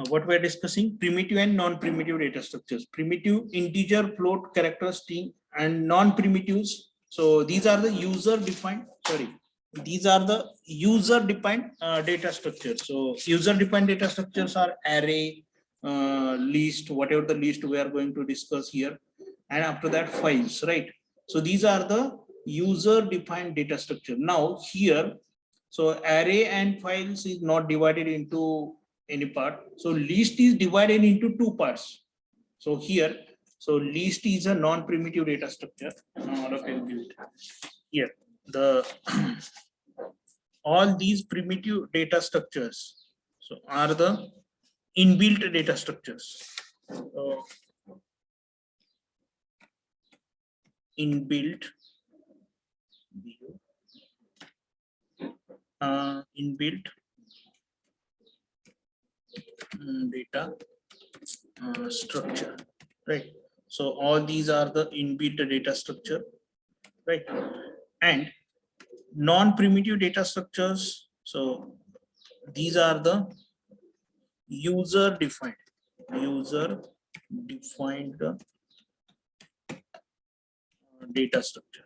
What we're discussing, primitive and non-primitive data structures. Primitive, integer, float, character, string, and non-primitives. So these are the user defined, these are the user defined data structures. So user defined data structures are array, list, whatever the list we are going to discuss here, and after that files, right? So these are the user defined data structure. Now here, so array and files is not divided into any part. So list is divided into two parts. So here, so list is a non-primitive data structure. Now all of you give it. Here, the all these primitive data structures, so are the inbuilt data structures. So, inbuilt inbuilt data structure, right? So all these are the inbuilt data structure, right? And non-primitive data structures, so these are the user defined data structure.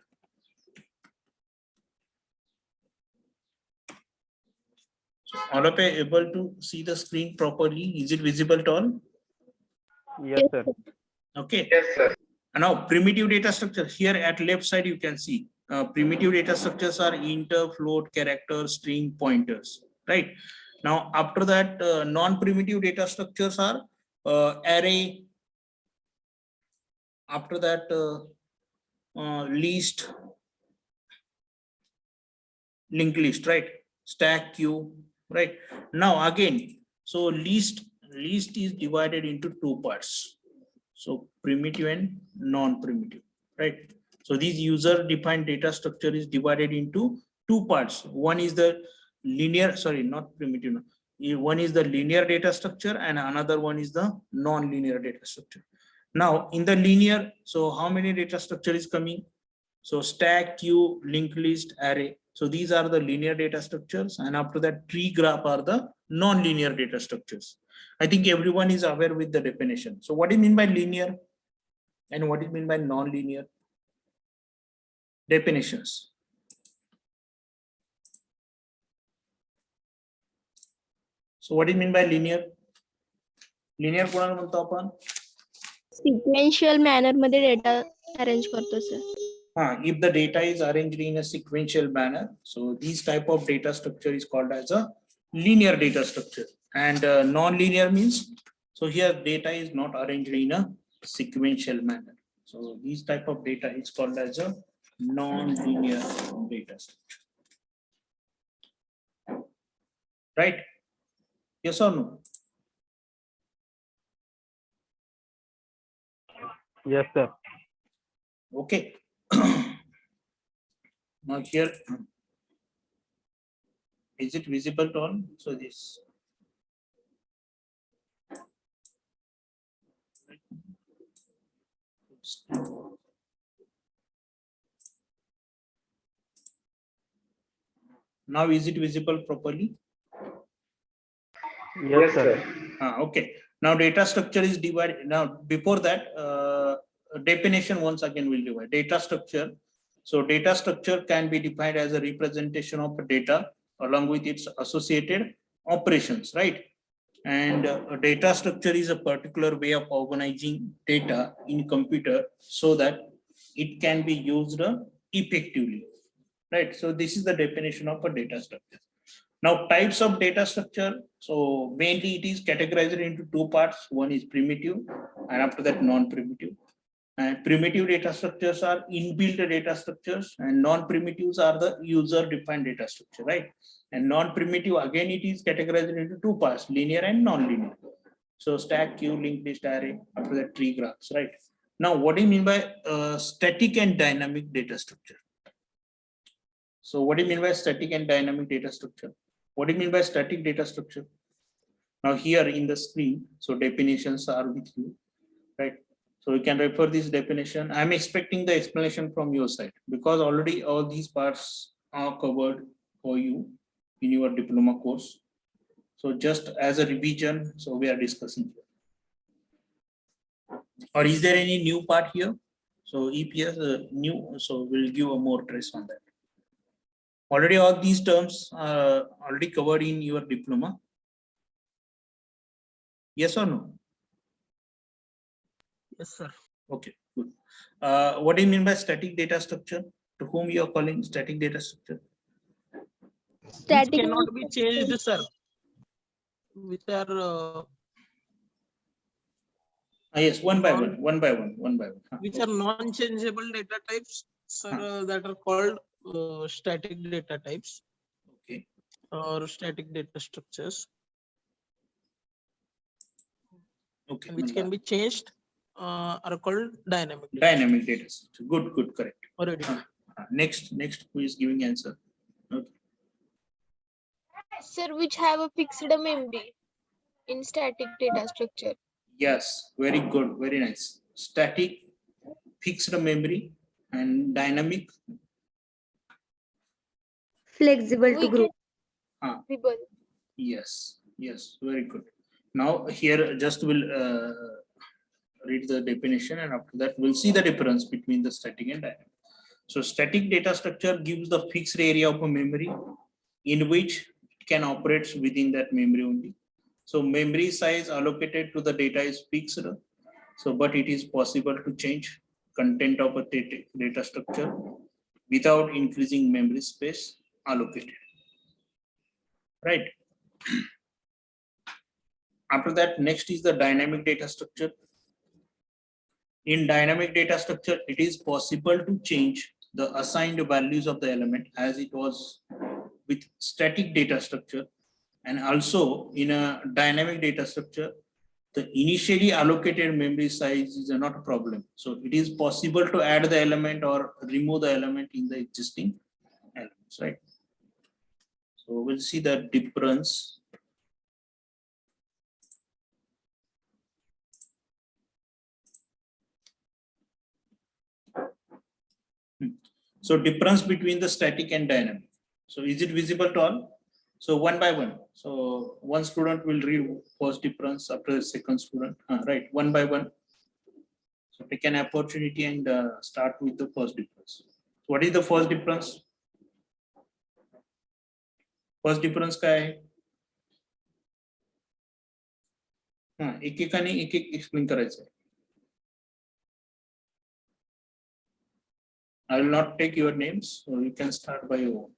So all of you able to see the screen properly? Is it visible to all? Yes, sir. Okay. Yes, sir. Now primitive data structure, here at left side you can see primitive data structures are inter, float, character, string, pointers, right? Now after that, non-primitive data structures are array, after that list, linked list, right? Stack, queue, right? Now again, so list is divided into two parts. So primitive and non-primitive, right? So this user defined data structure is divided into two parts. One is the linear, sorry, not primitive. One is the linear data structure and another one is the non-linear data structure. Now in the linear, so how many data structure is coming? So stack, queue, linked list, array. So these are the linear data structures, and after that tree, graph are the non-linear data structures. I think everyone is aware with the definition. So what do you mean by linear and what do you mean by non-linear? Definitions. So what do you mean by linear? Linear कोणाला म्हणतो आपण? Sequential manner मध्ये data arrange करतो sir. If the data is arranged in a sequential manner, so these type of data structure is called as a linear data structure. And non-linear means, so here data is not arranged in a sequential manner. So these type of data is called as a non-linear data structure. Right? Yes or no? Yes, sir. Okay. Now here, is it visible to all? So this. Now is it visible properly? Yes, sir. Okay. Now data structure is divided. Now before that, definition once again will divide data structure. So data structure can be defined as a representation of data along with its associated operations, right? And a data structure is a particular way of organizing data in computer so that it can be used effectively, right? So this is the definition of a data structure. Now types of data structure. So mainly it is categorized into two parts. One is primitive and after that non-primitive. And primitive data structures are inbuilt data structures and non-primitives are the user-defined data structure, right? And non-primitive, again, it is categorized into two parts, linear and non-linear. So stack, queue, linked list, array, after that tree graphs, right? Now, what do you mean by static and dynamic data structure? So what do you mean by static and dynamic data structure? What do you mean by static data structure? Now here in the screen, so definitions are with you, right? So you can refer this definition. I'm expecting the explanation from your side because already all these parts are covered for you in your diploma course. So just as a revision, so we are discussing. Or is there any new part here? So if yes, new, so we'll give a more trace on that. Already all these terms are already covered in your diploma. Yes or no? Yes, sir. Okay, good. What do you mean by static data structure? To whom you are calling static data structure? Which Static cannot be changed, sir. Which are Yes, one by Non- one. which are non-changeable data types, sir, that are called static data types Okay. or static data structures, Okay. which can be changed, are called dynamic data Dynamic data structure. Good, correct. already. Next, who is giving answer? Okay. sir, which have a fixed memory in static data structure. Yes, very good, very nice. Static, fixed memory, and dynamic. Flexible to We group. can people. Yes, very good. Now here just will read the definition and after that we'll see the difference between the static and dynamic. So static data structure gives the fixed area of a memory in which it can operate within that memory only. So memory size allocated to the data is fixed. So but it is possible to change content of a data structure without increasing memory space allocated. Right. After that, next is the dynamic data structure. In dynamic data structure, it is possible to change the assigned values of the element as it was with static data structure. And also in a dynamic data structure, the initially allocated memory size is not a problem. So it is possible to add the element or remove the element in the existing elements, right? So we'll see the difference. So difference between the static and dynamic. So is it visible to all? So one by one. So one student will read first difference after the second student. Right, one by one. So take an opportunity and start with the first difference. What is the first difference? First difference क्या है? हा एकेकाने एक एक explain करायचं. I will not take your names, so you can start by your own.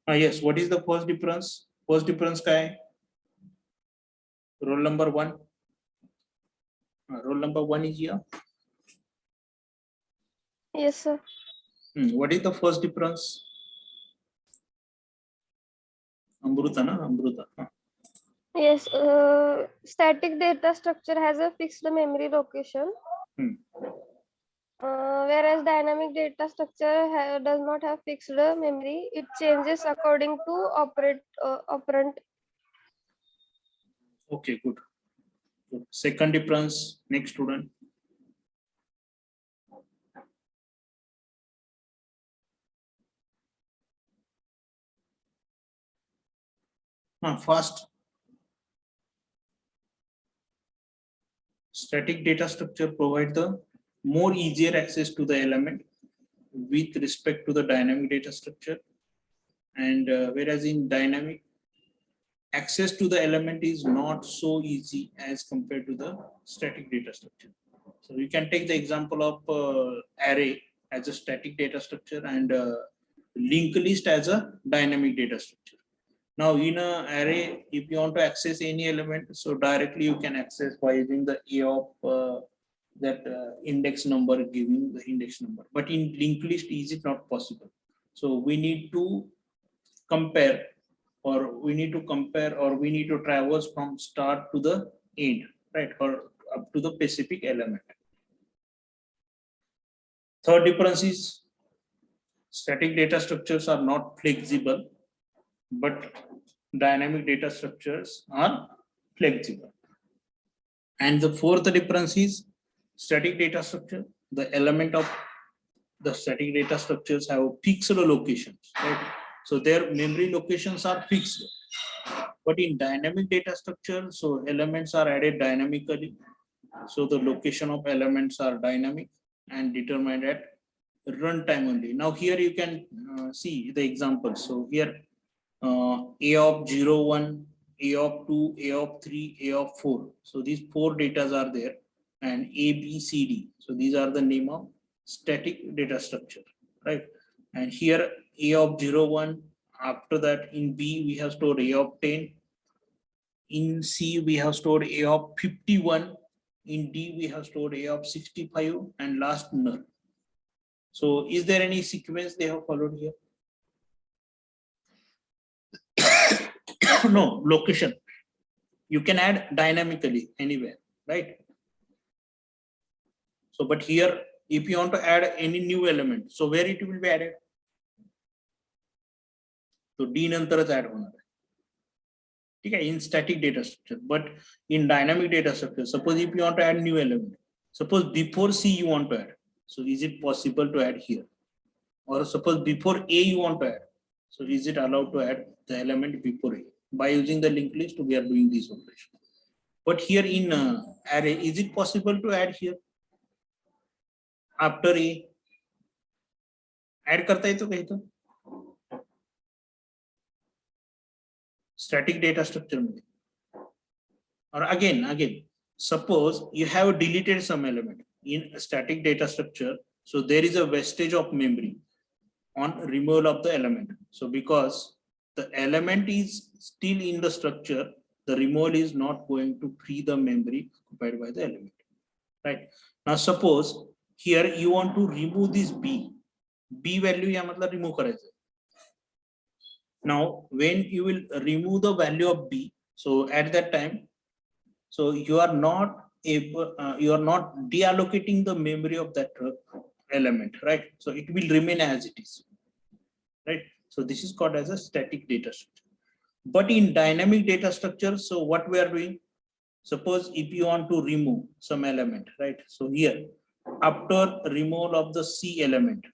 Yes, what is the first difference? First difference काय आहे? Roll number 1. Roll number 1 is here. Yes, sir. What is the first difference? Amruta, na? Amruta. Yes, static data structure has a fixed memory location, whereas dynamic data structure does not have fixed memory. It changes according to operand. Okay, good. Second difference, next student. Fast. Static data structure provide the more easier access to the element with respect to the dynamic data structure, and whereas in dynamic, access to the element is not so easy as compared to the static data structure. So you can take the example of array as a static data structure and linked list as a dynamic data structure. Now in a array, if you want to access any element, so directly you can access by using the A of that index number, giving the index number. But in linked list, is it not possible? So we need to compare, or we need to traverse from start to the end, right? Or up to the specific element. Third difference is static data structures are not flexible, but dynamic data structures are flexible. And the fourth difference is static data structure. The element of the static data structures have fixed locations, right? So their memory locations are fixed. But in dynamic data structure, so elements are added dynamically. So the location of elements are dynamic and determined at runtime only. Now here you can see the example. So here A of 0, 1, A of 2, A of 3, A of 4. So these 4 datas are there, and A, B, C, D. So these are the name of static data structure, right? And here A of 0, 1, after that in B we have stored A of 10. In C we have stored A of 51. In D we have stored A of 65, and last null. So is there any sequence they have followed here? No, location. You can add dynamically anywhere, right? So, but here, if you want to add any new element, so where it will be added? So D नंतरच add होणार आहे. ठीक आहे, in static data structure, but in dynamic data structure, suppose if you want to add new element, suppose before C you want to add, so is it possible to add here? Or suppose before A you want to add, so is it allowed to add the element before A? By using the linked list, we are doing this operation. But here in array, is it possible to add here after A? Add करता येतो का इथं? Static data structure मध्ये. Or again, suppose you have deleted some element in a static data structure, so there is a wastage of memory on removal of the element. So because the element is still in the structure, the removal is not going to free the memory occupied by the element, right? Now suppose here you want to remove this B value या मतलब remove करायचं. Now when you will remove the value of B, so at that time, so you are not able, you are not deallocating the memory of that element, right? So it will remain as it is, right? So this is called as a static data structure. But in dynamic data structure, so what we are doing, suppose if you want to remove some element, right? So here, after removal of the C element,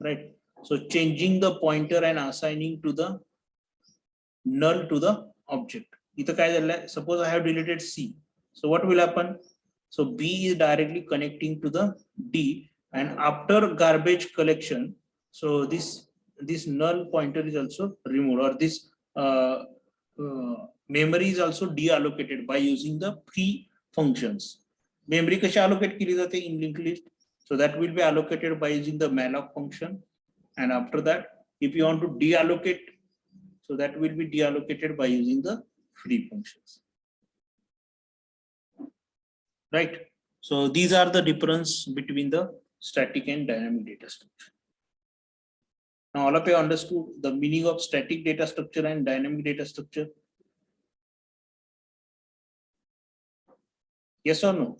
right? So changing the pointer and assigning to the null to the object. Suppose I have deleted C. So what will happen? So B is directly connecting to the D, And after garbage collection, so this null pointer is also removed, or this memory is also deallocated by using the free functions. Memory कशी allocate केली जाते in linked list? So that will be allocated by using the malloc function. And after that, if you want to deallocate, so that will be deallocated by using the free functions. Right? So these are the difference between the static and dynamic data structure. Now all of you understood the meaning of static data structure and dynamic data structure? Yes or no?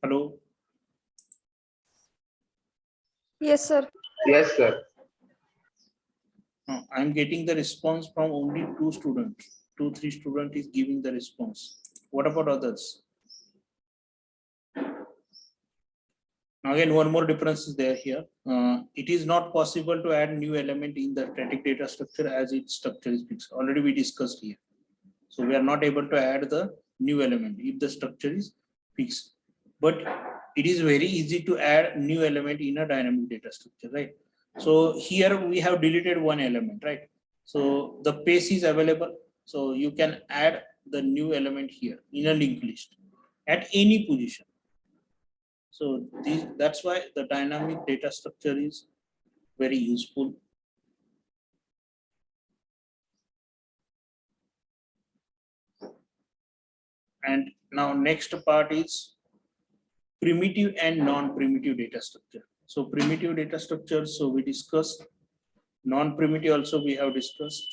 Hello? Yes, sir. Yes, sir. I'm getting the response from only 2 students. 2-3 students is giving the response. What about others? Now again, one more difference is there here. It is not possible to add new element in the static data structure as its structure is fixed. Already we discussed here. So we are not able to add the new element if the structure is fixed. But it is very easy to add new element in a dynamic data structure, right? So here we have deleted one element, right? So the pace is available. So you can add the new element here in a linked list at any position. So that's why the dynamic data structure is very useful. And now next part is primitive and non-primitive data structure. So primitive data structure, so we discussed. Non-primitive also we have discussed.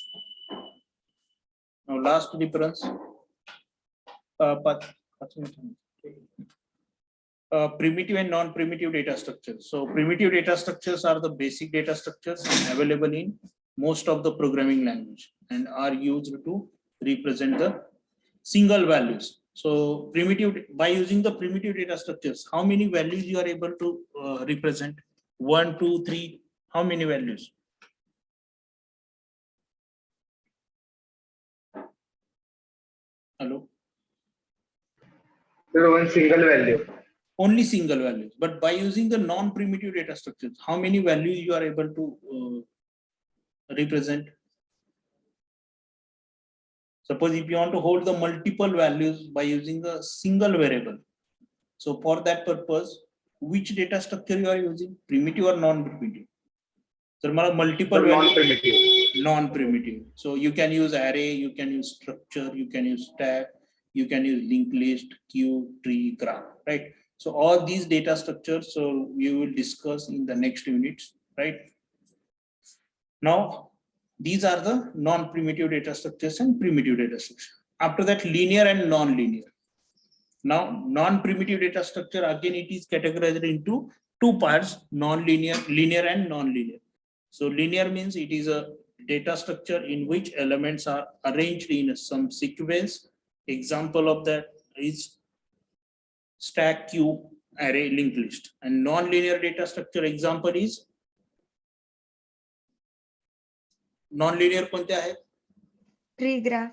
Now last difference. Primitive and non-primitive data structures. So primitive data structures are the basic data structures available in most of the programming language and are used to represent the single values. So primitive, by using the primitive data structures, how many values you are able to represent? 1, 2, 3, how many values? Hello? Sir, one single value. Only single values. But by using the non-primitive data structures, how many values you are able to represent? Suppose if you want to hold the multiple values by using a single variable. So for that purpose, which data structure you are using? Primitive or non-primitive? So multiple values. Non-primitive. Non-primitive. So you can use array, you can use structure, you can use stack, you can use linked list, queue, tree, graph, right? So all these data structures, so we will discuss in the next units, right? Now, these are the non-primitive data structures and primitive data structures. After that, linear and non-linear. Now, non-primitive data structure, again, it is categorized into 2 parts, non-linear, linear and non-linear. So linear means it is a data structure in which elements are arranged in some sequence. Example of that is stack, queue, array, linked list. And non-linear data structure example is non-linear कोणते आहेत? Tree graph.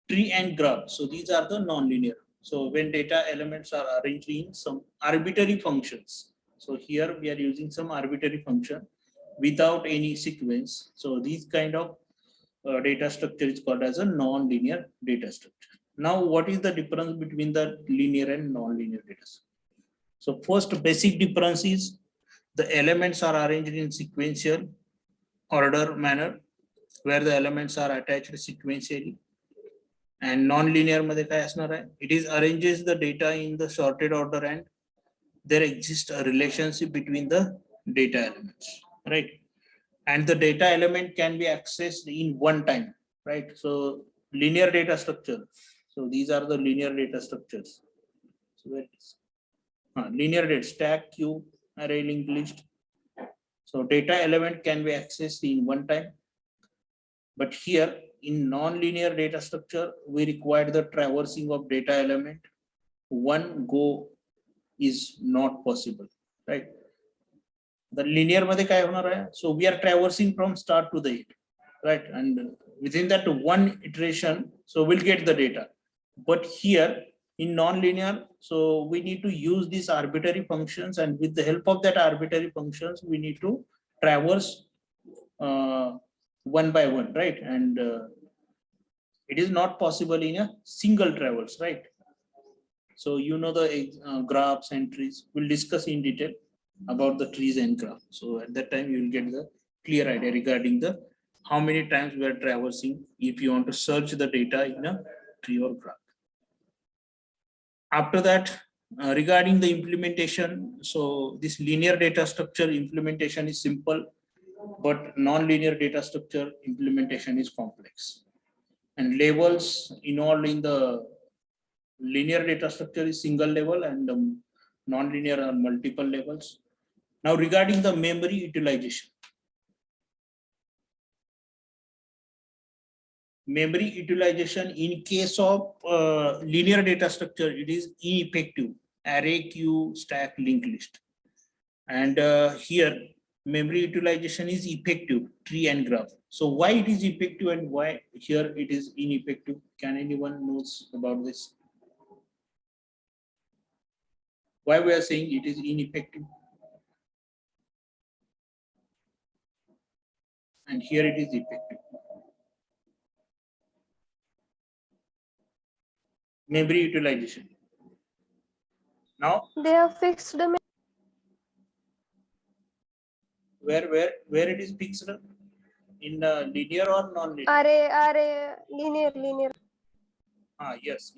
Tree and graph. So these are the non-linear. So when data elements are arranged in some arbitrary functions. So here we are using some arbitrary function without any sequence. So these kind of data structure is called as a non-linear data structure. Now, what is the difference between the linear and non-linear data structure? So first basic difference is the elements are arranged in sequential order manner where the elements are attached sequentially. And non-linear मध्ये काय असणार आहे? It is arranges the data in the sorted order and there exists a relationship between the data elements, right? And the data element can be accessed in one time, right? So linear data structure. So these are the linear data structures. So where is linear data stack, queue, array, linked list. So data element can be accessed in one time. But here in non-linear data structure, we require the traversing of data element. One go is not possible, right? The linear मध्ये काय होणार आहे? So we are traversing from start to the end, right? And within that one iteration, so we'll get the data. But here In non-linear, so we need to use these arbitrary functions, and with the help of that arbitrary functions, we need to traverse one by one, right? And it is not possible in a single traverse, right? So you know the graphs and trees. We'll discuss in detail about the trees and graphs. So at that time, you will get the clear idea regarding the how many times we are traversing if you want to search the data in a tree or graph. After that, regarding the implementation, so this linear data structure implementation is simple, but non-linear data structure implementation is complex. And levels involved in the linear data structure is single level, and non-linear are multiple levels. Now regarding the memory utilization. Memory utilization in case of linear data structure, it is ineffective: array, queue, stack, linked list. And here memory utilization is effective: tree and graph. So why it is effective and why here it is ineffective? Can anyone knows about this? Why we are saying it is ineffective? And here it is effective. Memory utilization. Now, They have fixed the where it is fixed? In linear or non-linear? array linear. Yes.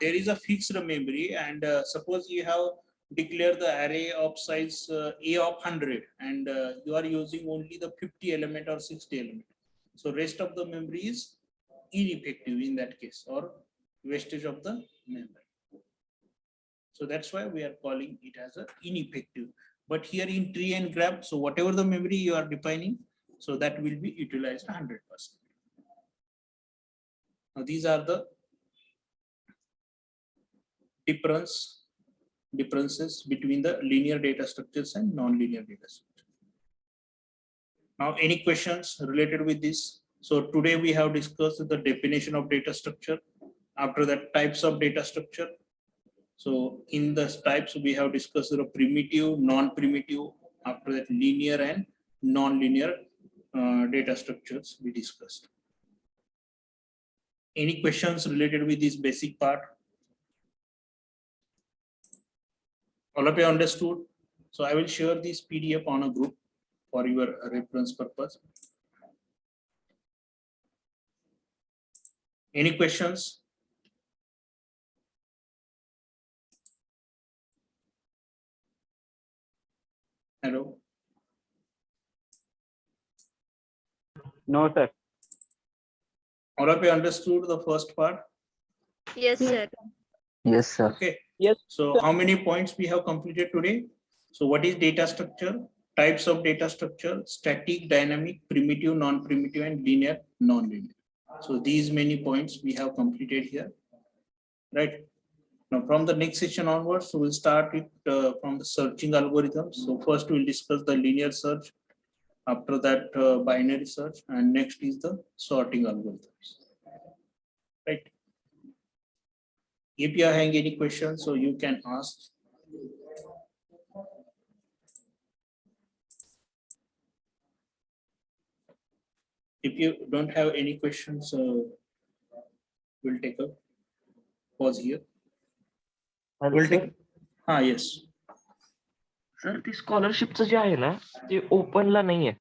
There is a fixed memory, and suppose you have declared the array of size A of 100, and you are using only the 50 element or 60 element. So rest of the memory is ineffective in that case, or wastage of the memory. So that's why we are calling it as a ineffective. But here in tree and graph, so whatever the memory you are defining, so that will be utilized 100%. Now these are the differences between the linear data structures and non-linear data structures. Now, any questions related with this? So today we have discussed the definition of data structure. After that, types of data structure. So in the types we have discussed the primitive, non-primitive. After that, linear and non-linear data structures we discussed. Any questions related with this basic part? All of you understood? So I will share this PDF on a group for your reference purpose. Any questions? Hello? No, sir. All of you understood the first part? Yes, sir. Yes, sir. Okay. Yes. So how many points we have completed today? So what is data structure? Types of data structure: static, dynamic, primitive, non-primitive, and linear, non-linear. So these many points we have completed here, right? Now from the next session onwards, so we'll start it from the searching algorithms. So first we'll discuss the linear search. After that, binary search, and next is the sorting algorithms, right? If you are having any questions, so you can ask. If you don't have any questions, we'll take a pause here. We'll take. Yes. Sir ती स्कॉलरशिपचं जे आहे ना ते ओपनला नाहीये.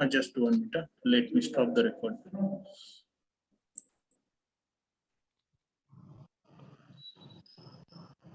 Just 1 minute. Let me stop the record.